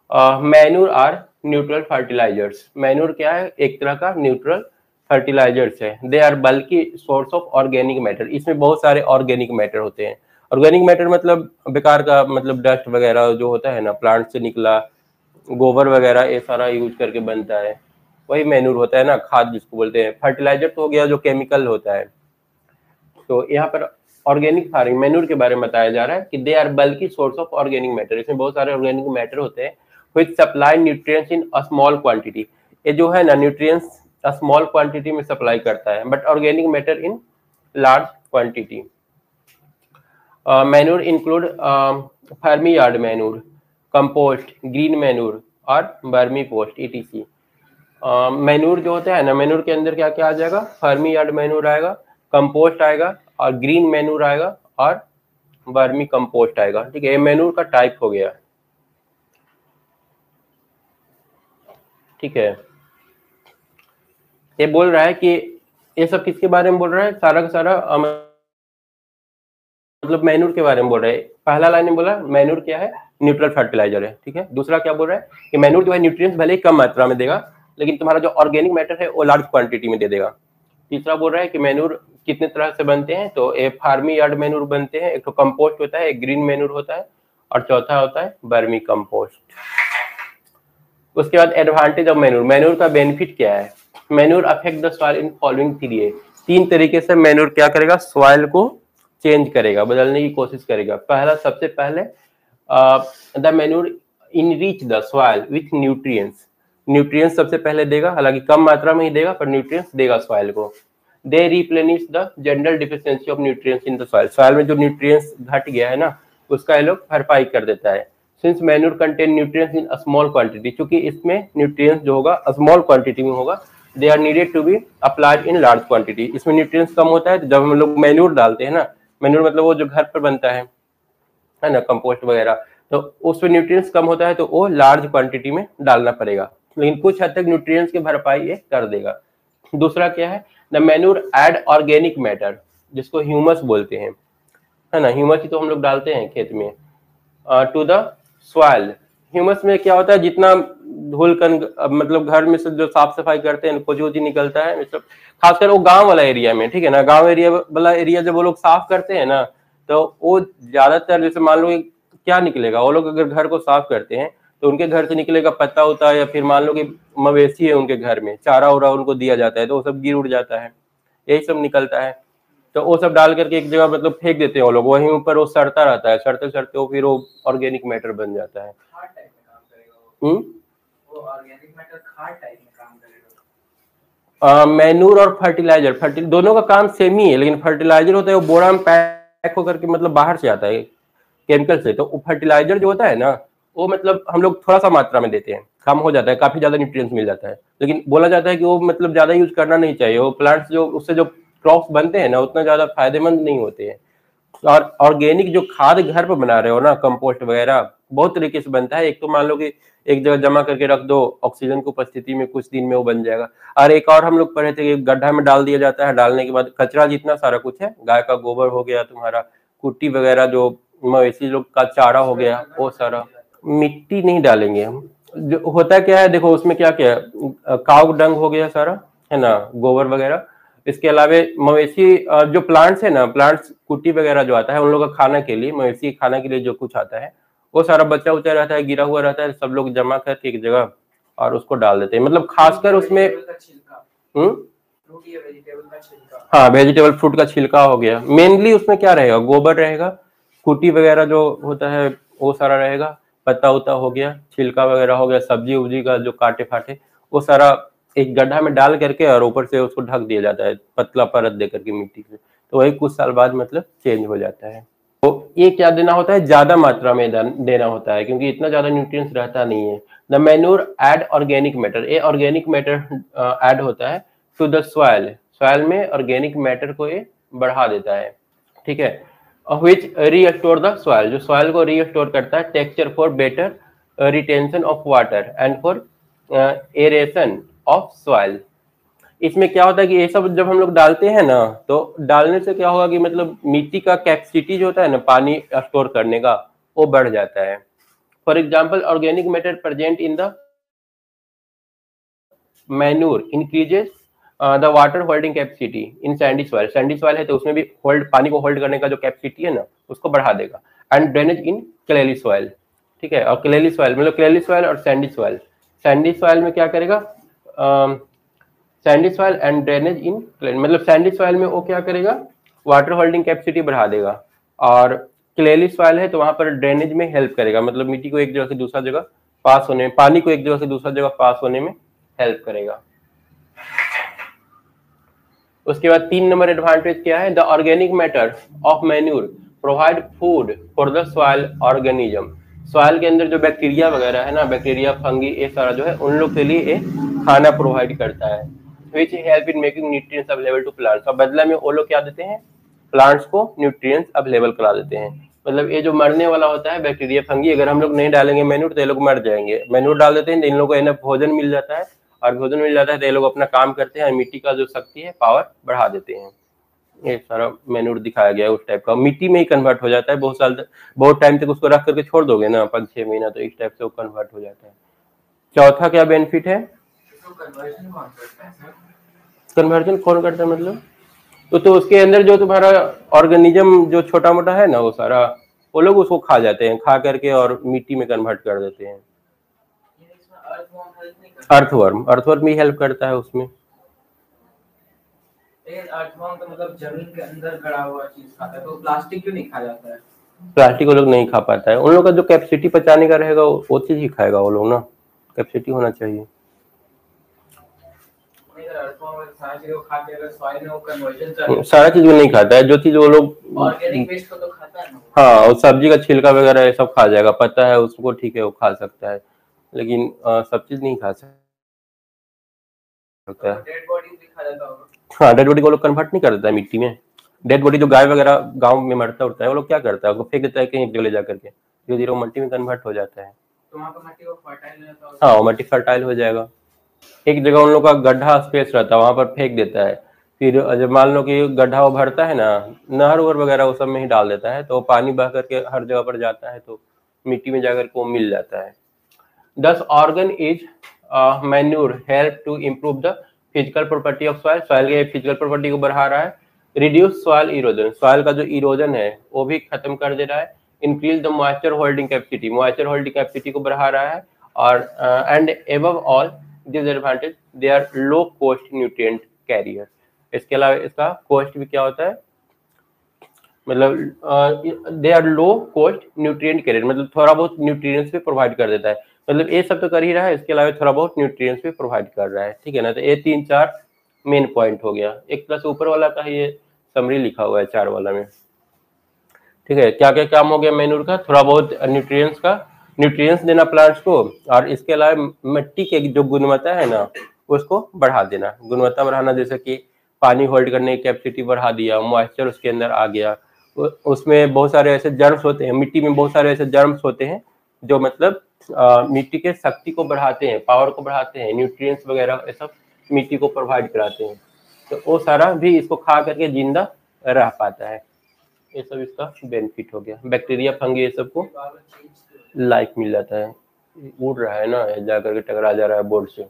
manure are neutral fertilizers. Manure क्या है, एक तरह का न्यूट्रल फर्टिलाइजर्स है। They are bulky source of organic matter, इसमें बहुत सारे ऑर्गेनिक मैटर होते हैं। ऑर्गेनिक मैटर मतलब बेकार का, मतलब डस्ट वगैरह जो होता है ना, प्लांट से निकला गोबर वगैरह, ये सारा यूज करके बनता है, वही मैन्यूर होता है ना, खाद जिसको बोलते हैं। फर्टिलाइजर तो हो गया जो केमिकल होता है। तो यहाँ पर ऑर्गेनिक फार्मिंग मैन्यूर के बारे में बताया जा रहा है कि they are bulky source of organic matter, इसमें बहुत सारे ऑर्गेनिक मैटर होते हैं which supply nutrients in a small quantity. ये जो है ना न्यूट्रिएंट्स स्मॉल क्वांटिटी में सप्लाई करता है, but organic matter in large quantity. Manure include farm yard manure, compost, green manure और वर्मी पोस्ट ईटीसी। मैन्यूर जो होता है ना, मैन्यूर के अंदर क्या क्या आ जाएगा, फार्मी यार्ड मैन्यूर आएगा, कंपोस्ट आएगा और ग्रीन मैन्यूर आएगा और वर्मी कंपोस्ट आएगा। ठीक है, ये मैन्यूर का टाइप हो गया। ठीक है, ये बोल रहा है कि ये सब किसके बारे में बोल रहा है, सारा का सारा मतलब मैन्यूर के बारे में बोल रहा है। पहला लाइन में बोला मैन्यूर क्या है, न्यूट्रल फर्टिलाइजर है। ठीक है, दूसरा क्या बोल रहा है कि मैन्यूर जो है न्यूट्रिएंट्स भले ही कम मात्रा में देगा लेकिन तुम्हारा जो ऑर्गेनिक मैटर है वो लार्ज क्वांटिटी में दे देगा। तीसरा बोल रहा है कि मैन्यूर कितने तरह से बनते हैं, तो एक फार्मी यार्ड मैन्यूर बनते हैं, एक तो कंपोस्ट होता है, एक ग्रीन मैन्यूर होता है और चौथा होता है वर्मी कंपोस्ट। उसके बाद एडवांटेज ऑफ मैन्यूर, मैन्यूर का बेनिफिट क्या है। Manure affect the soil in following 3 तरीके से मैन्यूर क्या करेगा, सॉइल को चेंज करेगा, बदलने की कोशिश करेगा। पहला, सबसे पहले the manure enrich the soil with nutrients, nutrients सबसे पहले देगा, हालांकि कम मात्रा में ही देगा पर न्यूट्रिएंट्स देगा सॉइल को। They replenish the general deficiency of nutrients in the soil, soil में जो न्यूट्रिएंट्स घट गया है ना उसका ये लोग भरपाई कर देता है। Since manure contain nutrients in a small quantity, क्योंकि इसमें न्यूट्रिएंट्स जो होगा स्मॉल क्वांटिटी में होगा, they are needed to be applied in large quantity. इसमें न्यूट्रिएंट्स कम होता है तो जब हम लोग मैन्यूर डालते हैं ना, मैन्यूर मतलब वो जो घर पर बनता है ना, कंपोस्ट वगैरह, तो उसमें न्यूट्रिएंट्स कम होता है तो वो लार्ज क्वांटिटी में डालना पड़ेगा, लेकिन कुछ हद तक न्यूट्रिएंट्स की भरपाई ये कर देगा। दूसरा क्या है, the manure add organic matter, जिसको ह्यूमस बोलते हैं, है ना, ह्यूमस ही तो हम लोग डालते हैं खेत में, टू द सॉइल। ह्यूमस में क्या होता है, जितना धूल कण मतलब घर में से जो साफ सफाई करते हैं कुछ निकलता है, मतलब खासकर वो गांव वाला एरिया में, ठीक है ना, गांव एरिया वाला एरिया जब वो लोग साफ करते हैं ना तो वो ज्यादातर, जैसे मान लो क्या निकलेगा, वो लोग अगर घर को साफ करते हैं तो उनके घर से निकलेगा पत्ता होता है, या फिर मान लो कि मवेशी है उनके घर में, चारा उरा उनको दिया जाता है तो वो सब गिर उड़ जाता है, यही सब निकलता है। तो वो सब डाल करके एक जगह मतलब फेंक देते हैं वो लोग, वहीं ऊपर वो सड़ता रहता है, सड़ते सड़ते वो फिर वो ऑर्गेनिक मैटर बन जाता है। मैन्यूर और फर्टिलाइजर दोनों का काम सेम ही है, लेकिन फर्टिलाइजर होता है वो बोरा में पैक होकर के मतलब बाहर से आता है केमिकल से, तो फर्टिलाइजर जो होता है ना वो मतलब हम लोग थोड़ा सा मात्रा में देते हैं, कम हो जाता है, काफी ज्यादा न्यूट्रिएंट्स मिल जाता है, लेकिन बोला जाता है कि वो मतलब ज्यादा यूज करना नहीं चाहिए, वो प्लांट्स जो उससे जो क्रॉप्स बनते हैं ना उतना ज्यादा फायदेमंद नहीं होते हैं। और ऑर्गेनिक जो खाद घर पर बना रहे हो ना, कंपोस्ट वगैरह बहुत तरीके से बनता है। एक तो मान लो कि एक जगह जमा करके रख दो, ऑक्सीजन की उपस्थिति में कुछ दिन में वो बन जाएगा। और एक और हम लोग पढ़े थे कि गड्ढा में डाल दिया जाता है, डालने के बाद कचरा जितना सारा कुछ है, गाय का गोबर हो गया, तुम्हारा कुट्टी वगैरह, जो मवेशी लोग का चारा हो गया, वो सारा, मिट्टी नहीं डालेंगे हम। जो होता क्या है देखो, उसमें क्या क्या है, काउ डंग हो गया सारा, है ना, गोबर वगैरह, इसके अलावा मवेशी जो प्लांट्स है ना, प्लांट्स कुटी वगैरह जो आता है उन लोगों का खाना के लिए, मवेशी खाना के लिए जो कुछ आता है वो सारा बचा उचा रहता है, गिरा हुआ रहता है, सब लोग जमा करके एक जगह और उसको डाल देते हैं। मतलब खासकर उसमें हाँ, वेजिटेबल फ्रूट का छिलका हो गया। मेनली उसमें क्या रहेगा, गोबर रहेगा, कुटी वगैरह जो होता है वो सारा रहेगा, पत्ता उता हो गया, छिलका वगैरह हो गया, सब्जी उब्जी का जो काटे फाटे वो सारा एक गड्ढा में डाल करके और ऊपर से उसको ढक दिया जाता है पतला परत दे करके मिट्टी से। तो वही कुछ साल बाद मतलब चेंज हो जाता है। तो ये क्या देना होता है, ज्यादा मात्रा में देना होता है, क्योंकि इतना ज्यादा न्यूट्रिएंट्स रहता नहीं है। The manure add organic matter, ये ऑर्गेनिक मैटर ऐड होता है टू द सॉइल, सॉइल में ऑर्गेनिक मैटर को ये बढ़ा देता है, ठीक है। व्हिच रीस्टोर द सॉइल, जो सॉइल को रीस्टोर करता है, texture for better retention of water and for aeration of soil. इसमें क्या होता है कि ये सब जब हम लोग डालते हैं ना, तो डालने से क्या होगा कि मतलब मिट्टी का कैपेसिटी जो होता है ना पानी स्टोर करने का, वो बढ़ जाता है। For example organic matter present in the manure increases the water holding capacity in Sandy soil, Sandy soil है तो उसमें भी पानी को होल्ड करने का जो कैपेसिटी है ना उसको बढ़ा देगा। एंड ड्रेनेज इन क्लेली सॉइल, ठीक है। और क्लेली सॉइल मतलब क्लेली सॉइल और सैंडी सॉइल, सैंडी सॉइल में क्या करेगा, सैंडी सॉइल एंड ड्रेनेज इन, मतलब सैंडी सॉइल में वो क्या करेगा, वाटर होल्डिंग कैपेसिटी बढ़ा देगा, और क्लेली सॉइल है तो वहां पर ड्रेनेज में हेल्प करेगा, मतलब मिट्टी को एक जगह से दूसरा जगह पास होने में, पानी को एक जगह से दूसरा जगह पास होने में हेल्प करेगा। उसके बाद 3 नंबर एडवांटेज क्या है, the organic matter of manure provide food for the soil organism, soil के अंदर जो बैक्टीरिया वगैरह है ना, बैक्टीरिया फंगी ये सारा जो है उन लोग के लिए ये खाना प्रोवाइड करता है। Which help in making nutrients available to plants, और बदला में वो लोग क्या देते हैं, प्लांट्स को न्यूट्रिएंट्स अवेलेबल करा देते हैं। मतलब ये जो मरने वाला होता है बैक्टीरिया फंगी, अगर हम लोग नहीं डालेंगे मैन्यूर तो ये लोग मर जाएंगे, मैन्यूर डाल देते हैं तो इन लोगों को इनफ भोजन मिल जाता है, और भोजन मिल जाता है तो ये लोग अपना काम करते हैं, मिट्टी का जो शक्ति है पावर बढ़ा देते हैं। ये सारा मैन्यूर दिखाया गया है उस टाइप का, मिट्टी में ही कन्वर्ट हो जाता है, बहुत साल तक, बहुत टाइम तक उसको रख करके छोड़ दोगे ना 5-6 महीना, तो इस टाइप से वो कन्वर्ट हो जाता है। चौथा क्या बेनिफिट है, कन्वर्जन कौन करता है मतलब, तो उसके अंदर जो तुम्हारा ऑर्गेनिज्म जो छोटा मोटा है ना वो सारा वो लोग उसको खा जाते हैं, खा करके और मिट्टी में कन्वर्ट कर देते हैं। अर्थवर्म, अर्थवर्म भी हेल्प करता है उसमें। अर्थवर्म तो मतलब जमीन के अंदर गड़ा हुआ चीज खाता है, तो प्लास्टिक क्यों नहीं खा जाता है, प्लास्टिक वो लोग नहीं खा पाता है, उन लोग का जो कैपेसिटी पचाने का रहेगा वो चीज ही खाएगा वो लोग ना, कैपेसिटी होना चाहिए। सारा चीज वो नहीं खाता है, जो चीज वो लोग ऑर्गेनिक वेस्ट को तो खाता है ना, हाँ, और सब्जी का छिलका वगैरह ये सब खा जाएगा, पता है उसको, ठीक है वो खा सकता है, लेकिन सब चीज नहीं खा सकता है। डेड बॉडी भी खा जाता होगा। हाँ, डेड बॉडी को लोग कन्वर्ट नहीं कर देता है मिट्टी में, डेड बॉडी जो गाय वगैरह गांव में मरता उठता है वो लोग क्या करता है, उसको फेंक देता है कहीं जगह ले जा करके, धीरे धीरे वो मिट्टी में कन्वर्ट हो जाता है, तो वहाँ पर मिट्टी वो फर्टाइल हो जाता है। हाँ, वो मिट्टी फर्टाइल हो जाएगा। एक जगह उन लोग का गड्ढा स्पेस रहता है वहां पर फेंक देता है, फिर जब मान लो कि गड्ढा वो भरता है ना, नहर उहर वगैरह वो सब में ही डाल देता है, तो पानी बह करके हर जगह पर जाता है, तो मिट्टी में जाकर के वो मिल जाता है। Thus organ is manure help to improve the physical property of soil, soil के physical property को बढ़ा रहा है, reduce soil erosion, soil का जो erosion है वो भी खत्म कर दे रहा है, increase the moisture holding capacity, moisture holding capacity को बढ़ा रहा है, और and above all disadvantage they are low cost nutrient carrier, इसके अलावा इसका cost भी क्या होता है, मतलब they are low cost nutrient carrier, मतलब थोड़ा बहुत न्यूट्रिएंट्स भी प्रोवाइड कर देता है, मतलब ये सब तो कर ही रहा है, इसके अलावा थोड़ा बहुत न्यूट्रिएंट्स भी प्रोवाइड कर रहा है, ठीक है ना। तो ये 3-4 मेन पॉइंट हो गया, एक प्लस ऊपर वाला का ये समरी लिखा हुआ है 4 वाला में, ठीक है। क्या क्या काम हो गया मैन्यूर का, थोड़ा बहुत न्यूट्रिएंट्स का, न्यूट्रिएंट्स देना प्लांट्स को, और इसके अलावा मिट्टी के जो गुणवत्ता है ना उसको बढ़ा देना, गुणवत्ता बढ़ाना, जैसे कि पानी होल्ड करने की कैपेसिटी बढ़ा दिया, मॉइस्चर उसके अंदर आ गया, उसमें बहुत सारे ऐसे जर्म्स होते हैं, मिट्टी में बहुत सारे ऐसे जर्म्स होते हैं जो मतलब मिट्टी के शक्ति को बढ़ाते हैं, पावर को बढ़ाते हैं, न्यूट्रिएंट्स वगैरह ये सब मिट्टी को प्रोवाइड कराते हैं, तो वो सारा भी इसको खा करके जिंदा रह पाता है, ये सब इसका बेनिफिट हो गया। बैक्टीरिया फंगी ये सबको लाइफ मिल जाता है, उड़ रहा है ना जा करके टकरा जा रहा है बोर्ड से।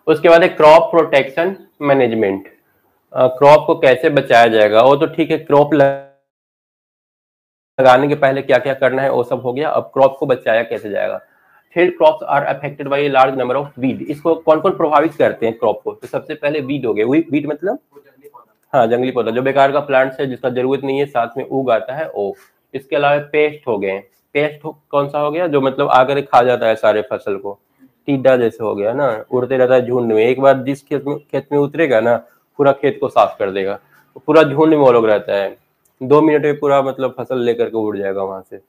उसके बाद है क्रॉप प्रोटेक्शन मैनेजमेंट। क्रॉप को कैसे बचाया जाएगा, वो तो ठीक है, क्रॉप लगाने के पहले क्या क्या करना है वो सब हो गया। अब क्रॉप को बचाया कैसे जाएगा। Field crops are affected by a large number of weed. इसको कौन कौन प्रभावित करते हैं क्रॉप को, तो सबसे पहले वीड हो गए। वीड मतलब हाँ जंगली पौधा, जो बेकार का प्लांट्स है जिसका जरूरत नहीं है साथ में उग आता है वो। इसके अलावा पेस्ट हो गए। पेस्ट कौन सा हो गया, जो मतलब आकर खा जाता है सारे फसल को। टिड्डा जैसे हो गया ना, उड़ते रहता है झुंड में, एक बार जिस खेत में उतरेगा ना पूरा खेत को साफ कर देगा। तो पूरा झुंड में वो लोग रहता है, 2 मिनट में पूरा मतलब फसल लेकर के उड़ जाएगा वहां से।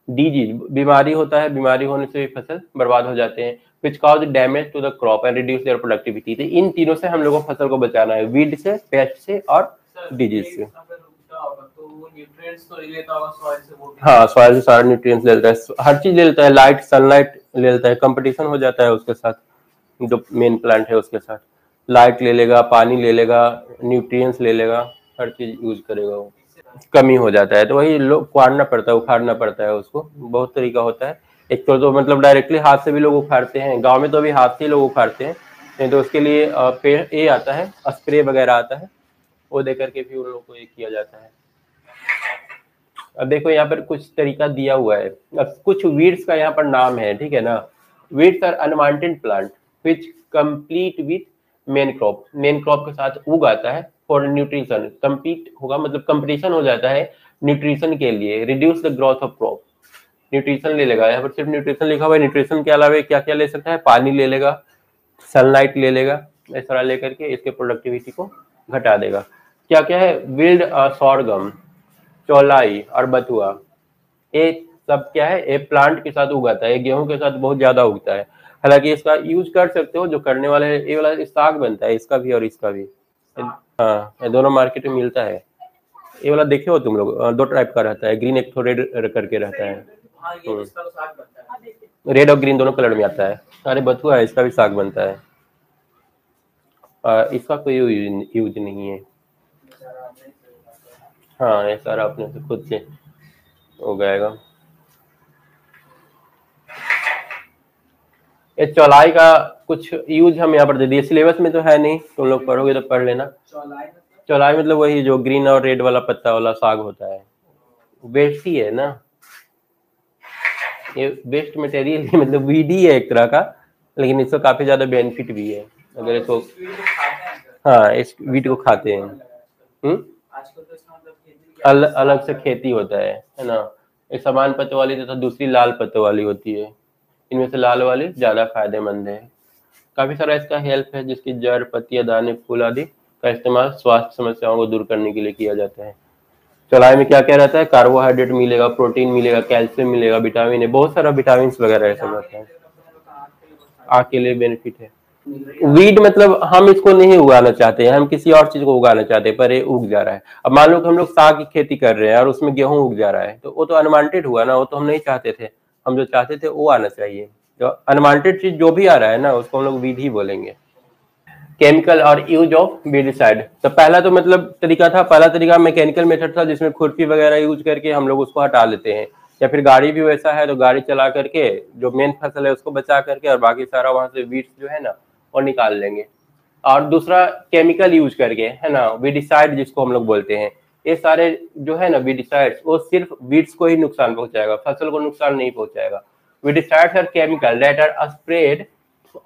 डिजीज बीमारी होता है, बीमारी होने से भी फसल बर्बाद हो जाते हैं। Which cause damage to the crop and reduce their productivity. तो इन तीनों से हम लोगों को फसल को बचाना है, वीड से, पेस्ट से और डिजीज से। हाँ सॉइल से सारा न्यूट्रिएंट्स ले लेता है, हर चीज ले लेता है, लाइट सनलाइट ले लेता है, कंपटीशन हो जाता है उसके साथ, जो मेन प्लांट है उसके साथ। लाइट ले लेगा, पानी ले लेगा, न्यूट्रिएंट्स ले लेगा, हर चीज यूज करेगा वो, कमी हो जाता है। तो वही लोग उखाड़ना पड़ता है, उखाड़ना पड़ता है उसको, बहुत तरीका होता है। एक तो मतलब डायरेक्टली हाथ से भी लोग उखाड़ते हैं, गांव में तो अभी हाथ से ही लोग उखाड़ते हैं, नहीं तो उसके लिए पेड़ ये आता है, स्प्रे वगैरह आता है, वो दे करके भी उन लोगों को ये किया जाता है। अब देखो यहाँ पर कुछ तरीका दिया हुआ है। अब कुछ वीड्स का यहाँ पर नाम है, ठीक है ना। Weeds are unwanted plant which complete with main crop. Main crop के साथ उग आता है फॉर न्यूट्रिशन। कंपीट होगा मतलब कंपटीशन हो जाता है न्यूट्रिशन के लिए। Reduce the growth of crop, nutrition ले लेगा। यहाँ पर सिर्फ न्यूट्रिशन लिखा हुआ है, न्यूट्रिशन के अलावा क्या क्या ले सकता है, पानी ले लेगा, सनलाइट ले लेगा, इस तरह लेकर के इसके प्रोडक्टिविटी को घटा देगा। क्या क्या है, विल्ड सॉरगम, चौलाई और बथुआ, ये सब क्या है, ये प्लांट के साथ उगाता है, गेहूं के साथ बहुत ज्यादा उगता है। हालांकि इसका यूज कर सकते हो, जो करने वाले है, ये वाला साग बनता है इसका भी और इसका भी। हाँ ये दोनों मार्केट में मिलता है। ये वाला देखे हो तुम लोग, 2 टाइप का रहता है, ग्रीन एक तो रेड करके रहता है। रेड और ग्रीन दोनों कलर में आता है। अरे बथुआ है, इसका भी साग बनता है, इसका कोई यूज नहीं है। हाँ ये सारा अपने से खुद से हो जाएगा। ये चौलाई का कुछ यूज हम यहाँ पर दे दिए, सिलेबस में तो है नहीं, तुम लोग पढ़ोगे तो पढ़ लेना। चौलाई मतलब वही जो ग्रीन और रेड वाला पत्ता वाला साग होता है, वेस्ट ही है ना, ये वेस्ट मटेरियल मतलब वीड ही है एक तरह का, लेकिन इसका काफी ज्यादा बेनिफिट भी है अगर इसको, हाँ इस वीड को खाते हैं। अलग से खेती होता है ना। एक समान पत्तों वाली तथा दूसरी लाल पत्तों वाली होती है, इनमें से लाल वाली ज्यादा फायदेमंद है। काफी सारा इसका हेल्प है, जिसकी जड़, पत्तियां, दाने, फूल आदि का इस्तेमाल स्वास्थ्य समस्याओं को दूर करने के लिए किया जाता है। चौलाई में क्या क्या रहता है, कार्बोहाइड्रेट मिलेगा, प्रोटीन मिलेगा, कैल्शियम मिलेगा, विटामिन है, बहुत सारा विटामिन वगैरह ऐसा रहता है, आँख के लिए बेनिफिट है। वीड मतलब हम इसको नहीं उगाना चाहते हैं, हम किसी और चीज को उगाना चाहते हैं, पर ये उग जा रहा है। अब मान लो कि हम लोग साग की खेती कर रहे हैं और उसमें गेहूं उग जा रहा है, तो वो तो अनवांटेड हुआ ना, वो तो हम नहीं चाहते थे। हम जो चाहते थे वो आना चाहिए। जो अनवांटेड चीज जो भी आ रहा है ना, उसको हम लोग वीड ही बोलेंगे। केमिकल और यूज ऑफ वीडिसाइड। तो पहला तो मतलब तरीका था, पहला तरीका मैकेनिकल मेथड था, जिसमें खुरपी वगैरह यूज करके हम लोग उसको हटा लेते हैं, या फिर गाड़ी भी वैसा है तो गाड़ी चला करके जो मेन फसल है उसको बचा करके और बाकी सारा वहां से वीड्स जो है ना वो निकाल लेंगे। और दूसरा केमिकल यूज करके है ना, वीडिसाइड जिसको हम लोग बोलते हैं, ये सारे जो है ना वीडिसाइड्स, वो सिर्फ वीड्स को ही नुकसान पहुंचाएगा, फसल को नुकसान नहीं पहुंचाएगा। Weedicides are chemical that are spread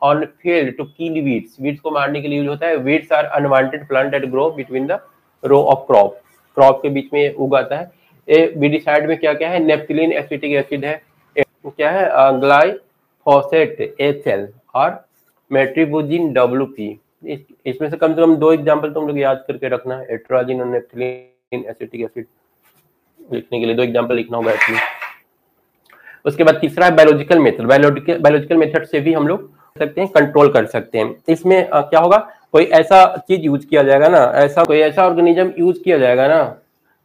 on field to kill weeds. Weeds को मारने के लिए यूज होता है। Weeds are unwanted plant that grow between the row of crop. Crop के बीच में उगाता है। ये वीडिसाइड में क्या क्या है, नेप्थिलीन एसिटिक एसिड है, क्या है ग्लाइफोसेट HL और मेट्रिबुजिन WP। इसमें से कम 2 एग्जांपल तुम लोग याद करके रखना है, एट्राजिन और नेप्थिलीन एसिटिक एसिड लिखने के लिए 2 एग्जांपल लिखना होगा इसमें। उसके बाद तीसरा है बायोलॉजिकल मेथड। बायोलॉजिकल मेथड से भी हम लोग सकते हैं, कंट्रोल कर सकते हैं। इसमें क्या होगा, कोई ऐसा चीज यूज किया जाएगा ना, कोई ऐसा ऑर्गेनिज्म यूज किया जाएगा ना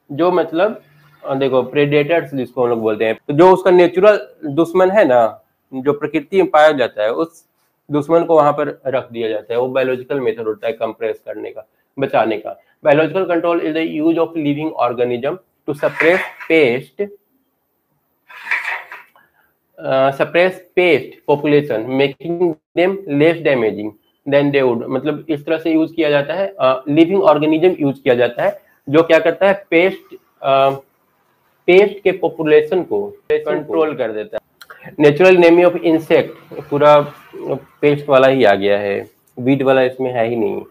जो मतलब देखो प्रेडेटर्स जिसको हम लोग बोलते हैं, तो जो उसका नेचुरल दुश्मन है ना, जो प्रकृति में पाया जाता है, उस दुश्मन को वहां पर रख दिया जाता है। वो बायोलॉजिकल मेथड होता है कंप्रेस करने का, बचाने का। Biological control is the use of living organism to suppress pest suppress pest population making them less damaging than they would, मतलब इस तरह से यूज किया जाता है, लिविंग ऑर्गेनिज्म यूज किया जाता है जो क्या करता है, पेस्ट के पॉपुलेशन को कंट्रोल कर देता है। नेचुरल नेमी ऑफ इंसेक्ट, पूरा पेस्ट वाला ही आ गया है, वीड वाला इसमें है ही नहीं।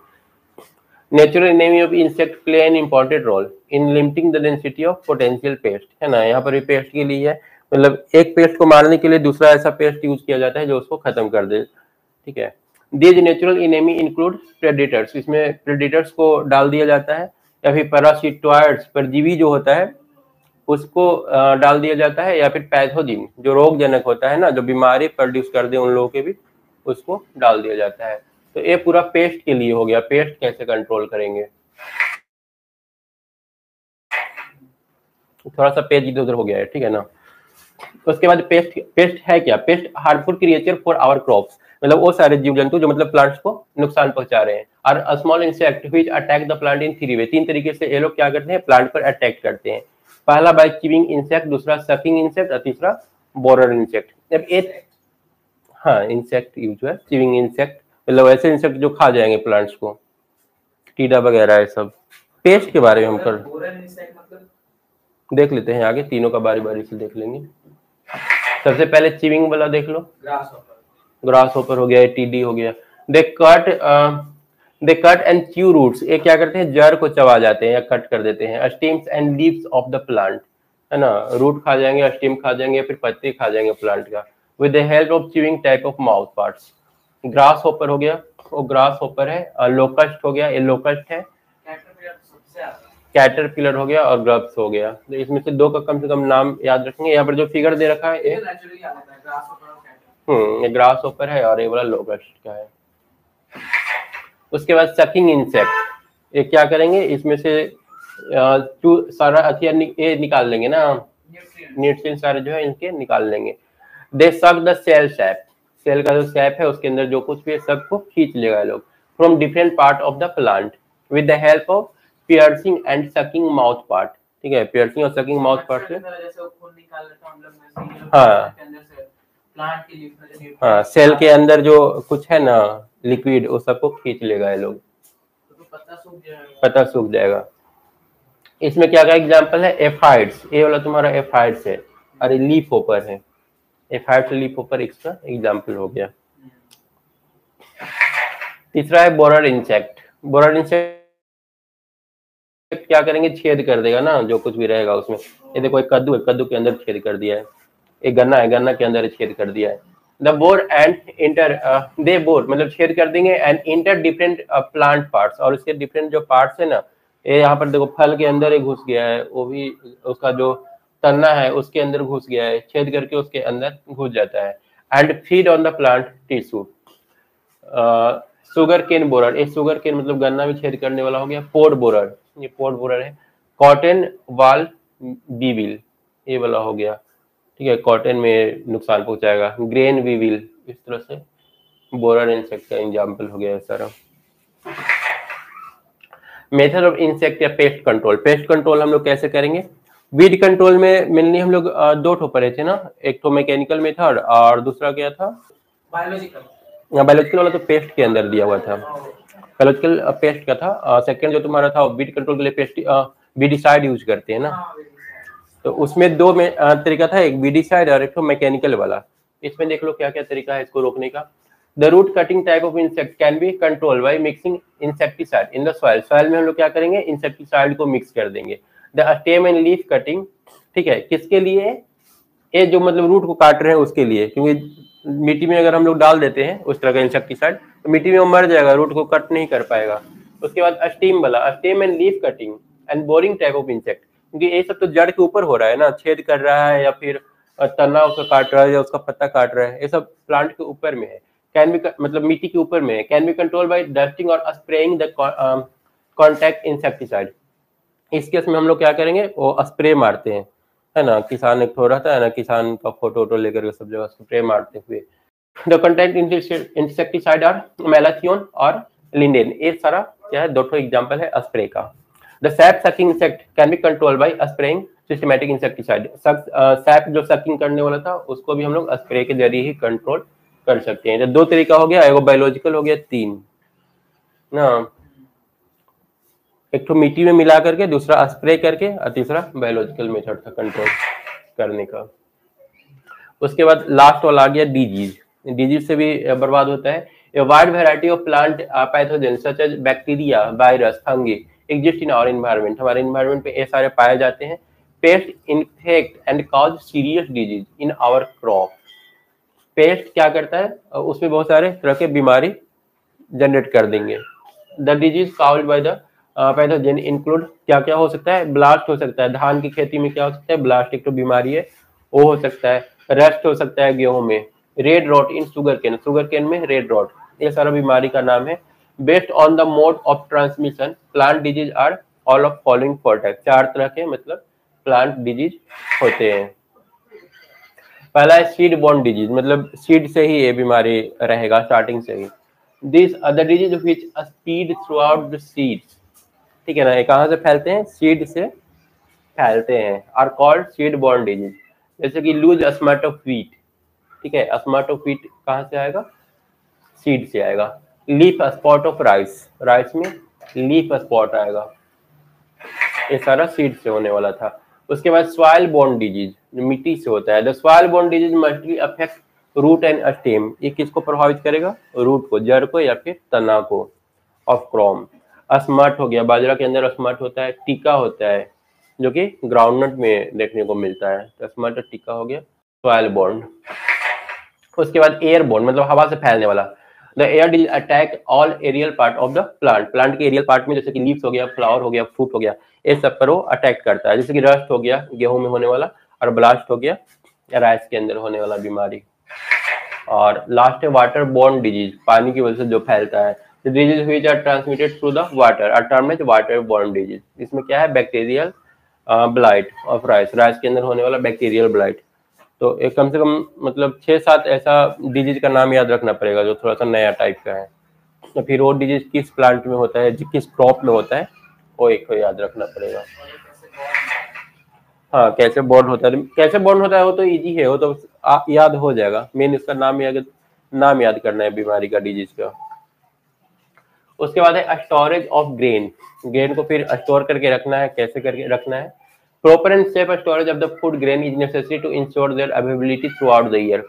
Natural enemy of insect play an important role in limiting the density of potential pest, है ना, यहाँ पर भी पेस्ट के लिए है, मतलब एक पेस्ट को मारने के लिए दूसरा ऐसा पेस्ट यूज किया जाता है जो उसको खत्म कर दे, ठीक है। These natural enemy include predators, इसमें प्रेडिटर्स को डाल दिया जाता है, या फिर पैरासिटोइड्स, परजीवी जो होता है उसको डाल दिया जाता है, या फिर पैथोजिन जो रोगजनक होता है ना, जो बीमारी प्रोड्यूस कर दे उन लोगों के भी, उसको डाल दिया जाता है। तो ये पूरा पेस्ट के लिए हो गया, पेस्ट कैसे कंट्रोल करेंगे। थोड़ा सा पेज इधर उधर हो गया है, ठीक है ना। उसके बाद पेस्ट है क्या, pest harmful creature for our crops, मतलब वो सारे जीव जंतु जो मतलब प्लांट्स को नुकसान पहुंचा रहे हैं। और a small insect which attack the plant in 3 वे, 3 तरीके से ये लोग क्या करते हैं, प्लांट पर अटैक करते हैं। पहला बाय चिविंग इंसेक्ट, दूसरा सकिंग इंसेक्ट और तीसरा बोरर इंसेक्ट। जब एक हाँ इंसेक्ट यूज है, चिविंग इंसेक्ट मतलब ऐसे इंसेक्ट जो खा जाएंगे प्लांट्स को, कीड़ा वगैरह है सब। पेस्ट के बारे में हम कर देख लेते हैं आगे, तीनों का बारी बारी से देख लेंगे। सबसे पहले चिविंग वाला देख लो, ग्रास होपर हो गया, टीडी हो गया। दे कट एंड च्यू रूट्स, ये क्या करते हैं, जड़ को चबा जाते हैं या कट कर देते हैं। Stems and leaves of the plant, है ना, रूट खा जाएंगे, स्टेम खा जाएंगे, फिर पत्ते खा जाएंगे प्लांट का। With the help of chewing type of mouth parts. Grass hopper हो गया, वो ग्रास होपर है। लोकस्ट हो गया, ये लोकस्ट है। कैटरपिलर हो गया और ग्रब्स हो गया। तो इसमें से 2 का कम से कम नाम याद रखेंगे। यहाँ पर जो फिगर दे रखा है ये ग्रास होपर है और ये वाला लोकस्ट का है। उसके बाद सकिंग इंसेक्ट, ये क्या करेंगे, इसमें से सारा ये निकाल लेंगे ना, न्यूट्रिएंट्स सारे जो है इनके निकाल लेंगे। दे suck the cell SAP, cell का जो सैप है उसके अंदर जो कुछ भी है सबको खींच लेगा लोग, from different part of the plant with the help of piercing and sucking mouth part, ठीक है, पियर्सिंग और सकिंग माउथ पार्ट से हाँ सेल के अंदर जो कुछ है ना लिक्विड, वो सबको खींच लेगा ये लोग, पत्ता सूख जाएगा। इसमें क्या का एग्जांपल है, एफाइड्स, ये वाला तुम्हारा एफाइड्स है, और लीफ होपर है। एफाइड्स लीफ होपर इसका एग्जांपल हो गया। तीसरा है बोरर इंसेक्ट। बोरर इंसेक्ट क्या करेंगे, छेद कर देगा ना जो कुछ भी रहेगा उसमें। ये देखो एक कद्दू है, कद्दू के अंदर छेद कर दिया है। एक गन्ना है, गन्ना के अंदर छेद कर दिया है। The bore and inter they bore मतलब छेद कर देंगे and inter different plant parts, और उसके डिफरेंट जो पार्ट्स है ना, ये यहाँ पर देखो फल के अंदर ही घुस गया है, वो भी उसका जो तना है उसके अंदर घुस गया है, छेद करके उसके अंदर घुस जाता है। And feed on the plant tissue. Sugar cane borer, ये शुगर केन मतलब गन्ना में छेद करने वाला हो गया। पोड बोरर, ये पोड बोरर है। कॉटन वाल बीविल, ये वाला हो गया, ठीक है, कॉटन में नुकसान पहुंचाएगा। ग्रेन वीविल, इस तरह से बोरर इंसेक्ट का एग्जांपल हो गया सारा। मेथड ऑफ इंसेक्ट या पेस्ट कंट्रोल। पेस्ट कंट्रोल हम लोग कैसे करेंगे, वीड कंट्रोल में मेनली हम लोग 2 ठो पढ़े थे ना, एक तो मैकेनिकल मेथड और दूसरा क्या था, बायोलॉजिकल। बायोलॉजिकल वाला तो पेस्ट के अंदर दिया हुआ था, बायोलॉजिकल पेस्ट का था। सेकंड जो तुम्हारा था वीड कंट्रोल के लिए पेस्ट वीडिसाइड यूज करते हैं ना, तो उसमें 2 तरीका था, एक वीडिसाइड और एक तो मैकेनिकल वाला। इसमें देख लो क्या क्या तरीका है इसको रोकने का। The root cutting type of insect can be control by mixing insecticide in the soil. Soil में हम लोग क्या करेंगे, इंसेक्टिसाइड को मिक्स कर देंगे। The stem and leaf cutting, ठीक है, किसके लिए, ये जो मतलब रूट को काट रहे हैं उसके लिए, क्योंकि मिट्टी में अगर हम लोग डाल देते हैं उस तरह का इंसेक्टिसाइड तो मिट्टी में वो मर जाएगा, रूट को कट नहीं कर पाएगा। उसके बाद स्टेम वाला, stem and leaf cutting and boring type of insect, क्योंकि ये सब तो जड़ के ऊपर हो रहा है ना, छेद कर रहा है या फिर तना उसका काट रहा है या उसका पत्ता काट रहा है, ये सब प्लांट के ऊपर में है। कैन बी मतलब मिट्टी के ऊपर में है। Can be control bye dusting और स्प्रेइंग द कॉन्टैक्ट इंसेक्टिसाइड। इस केस में हम लोग क्या करेंगे, वो स्प्रे मारते हैं, है ना, किसान एक ठो रहता है ना, किसान का फोटो वोटो लेकर सब जगह स्प्रे मारते हुए। द कॉन्टैक्ट इंसेक्टिसाइड आर मैलाथियोन और लिंडेन, ये सारा क्या है, 2 ठो एग्जाम्पल है स्प्रे का। The sap sucking insect can be controlled by spraying systematic insecticide, SAP जो सकिंग करने वाला था उसको भी हम लोग स्प्रे के जरिए ही कंट्रोल कर सकते हैं। तो दो तरीका हो गया, एगो बायोलॉजिकल हो गया, तीन ना, एक तो मिट्टी में मिला करके, दूसरा स्प्रे करके, और तीसरा बायोलॉजिकल मेथड था कंट्रोल करने का। उसके बाद लास्ट वाला आ गया डिजीज। डिजीज से भी बर्बाद होता है। A wide variety of plant pathogens such as bacteria, virus, fungi exist in our environment. हमारे environment पे ये सारे पाए जाते हैं। Pest infect and cause serious disease in our crop. Pest क्या करता है, उसमें बहुत सारे तरह के बीमारी जनरेट कर देंगे। The disease could by the pathogen include, क्या क्या हो सकता है, ब्लास्ट हो सकता है, धान की खेती में क्या हो सकता है, ब्लास्ट एक तो बीमारी है, वो हो सकता है। रस्ट हो सकता है गेहूं में। Red rot in sugar cane में रेड रॉट, ये सारा बीमारी का नाम है। Based on the mode of transmission plant disease are all of following for type, चार तरह के मतलब प्लांट डिजीज होते हैं। पहला है सीड बॉर्न डिजीज, मतलब सीड से ही ये बीमारी रहेगा स्टार्टिंग से ही। This other disease which spread throughout the seeds, ठीक है ना, ये कहाँ से फैलते हैं, सीड से फैलते हैं, are called seed borne disease. जैसे कि लूज अस्मट ऑफ व्हीट, ठीक है, अस्मट ऑफ व्हीट कहाँ से आएगा, सीड से आएगा। Leaf spot of rice, rice में लीफ स्पॉट आएगा, ये सारा सीड से होने वाला था। उसके बाद सॉइल बोर्न डिजीज, जो मिट्टी से होता है। The soil borne disease mostly affect root and stem, ये किसको प्रभावित करेगा, रूट को, जड़ को या फिर तना को, ऑफ क्रॉप। अस्मट हो गया, बाजरा के अंदर अस्मट होता है, टीका होता है जो कि ग्राउंडनट में देखने को मिलता है। तो अस्मट और टीका हो गया सॉइल बोर्न। उसके बाद एयर बोर्न, मतलब हवा से फैलने वाला। The air disease attack all aerial part of the plant, plant के एरियल पार्ट में जैसे कि लीव्स हो गया, फ्लावर हो गया, फ्रूट हो गया, ये सब पर वो अटैक करता है। जैसे कि रस्ट हो गया गेहूं में होने वाला, और ब्लास्ट हो गया राइस के अंदर होने वाला बीमारी। और लास्ट है वाटर बोर्न डिजीज, पानी की वजह से जो फैलता है। Disease which are transmitted through the water are termed as water borne disease. इसमें क्या है, bacterial blight of rice, rice के अंदर होने वाला बैक्टीरियल ब्लाइट। तो एक कम से कम मतलब 6-7 ऐसा डिजीज का नाम याद रखना पड़ेगा जो थोड़ा सा नया टाइप का है। तो फिर वो डिजीज किस प्लांट में होता है, किस क्रॉप में होता है, वो एक को याद रखना पड़ेगा। हाँ, कैसे बॉर्न होता है, कैसे बॉर्न होता है वो तो इजी है, वो तो याद हो जाएगा। मेन इसका नाम याद करना है बीमारी का, डिजीज का। उसके बाद है स्टोरेज ऑफ ग्रेन, ग्रेन को फिर स्टोर करके रखना है, कैसे करके रखना है। Proper and safe storage of the food grain is necessary to ensure their availability throughout the year,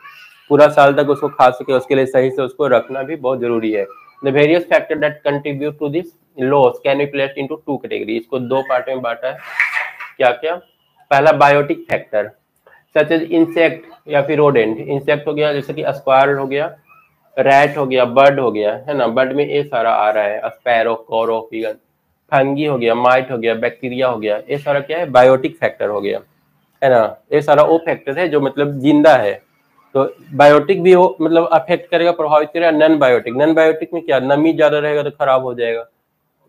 पूरा साल तक उसको खा सके, उसके लिए सही से उसको रखना भी बहुत जरूरी है। The various factor that contribute to this loss can be placed into 2 category, इसको 2 पार्ट में बांटा है। क्या क्या, पहला biotic factor such as insect या फिर रोडेंट, इंसेक्ट हो गया जैसे कि स्क्वायरल हो गया, रैट हो गया, बर्ड हो गया, है ना, बर्ड में ये सारा आ रहा है, स्पैरो, कोरो, पिगन, फंगी हो गया, माइट हो गया, बैक्टीरिया हो गया, ये सारा क्या है, बायोटिक फैक्टर हो गया, है ना। ये सारा वो फैक्टर है जो मतलब जिंदा है। तो बायोटिक भी हो मतलब अफेक्ट करेगा, प्रभावित करेगा। नॉन बायोटिक में क्या, नमी ज्यादा रहेगा तो खराब हो जाएगा,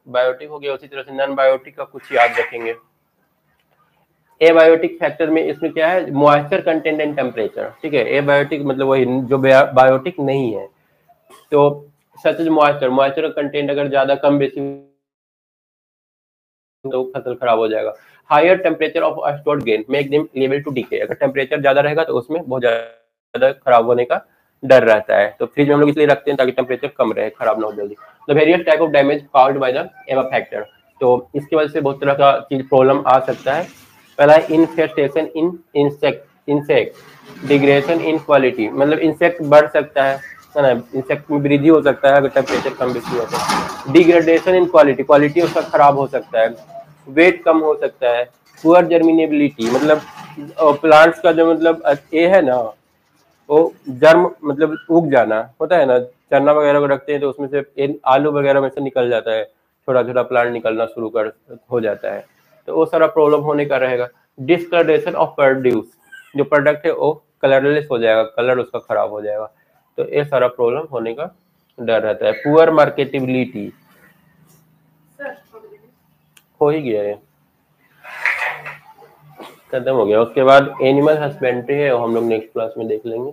बायोटिक हो गया। उसी तरह से नॉन बायोटिक का कुछ याद रखेंगे। एबायोटिक फैक्टर में इसमें क्या है, मॉइस्चर कंटेंट एंड टेम्परेचर, ठीक है। एबायोटिक मतलब वही जो बायोटिक नहीं है। तो सच एज मॉइस्चर कंटेंट अगर ज्यादा कम बेसी तो फसल खराब हो जाएगा। Higher temperature of stored grain make them level to decay, अगर टेम्परेचर ज्यादा रहेगा तो उसमें बहुत ज्यादा खराब होने का डर रहता है। तो फ्रिज में हम लोग इसलिए रखते हैं ताकि टेम्परेचर कम रहे, खराब ना हो जल्दी। The various type of damage caused by the above factor, तो इसकी वजह से बहुत तरह का चीज प्रॉब्लम आ सकता है। पहला है infestation in insect degradation in quality, मतलब इंसेक्ट बढ़ सकता है ना, इंसेक्ट में वृद्धि हो सकता है अगर टेम्परेचर कम बेसी हो तो। डिग्रेडेशन इन क्वालिटी उसका खराब हो सकता है। वेट कम हो सकता है। पुअर जर्मिनेबिलिटी, मतलब प्लांट्स का जो मतलब ये है ना, वो जर्म मतलब उग जाना होता है ना, चना वगैरह को रखते हैं तो उसमें से आलू वगैरह में से निकल जाता है, छोटा छोटा प्लांट निकलना शुरू कर हो जाता है, तो वो सारा प्रॉब्लम होने का रहेगा। डिस्कलरेशन ऑफ प्रोड्यूस, जो प्रोडक्ट है वो कलरलेस हो जाएगा, कलर उसका खराब हो जाएगा, तो ये सारा प्रॉब्लम होने का डर रहता है। पुअर मार्केटेबिलिटी, हो ही गया है, खत्म हो गया। उसके बाद एनिमल हस्बेंड्री है, वो हम लोग नेक्स्ट क्लास में देख लेंगे।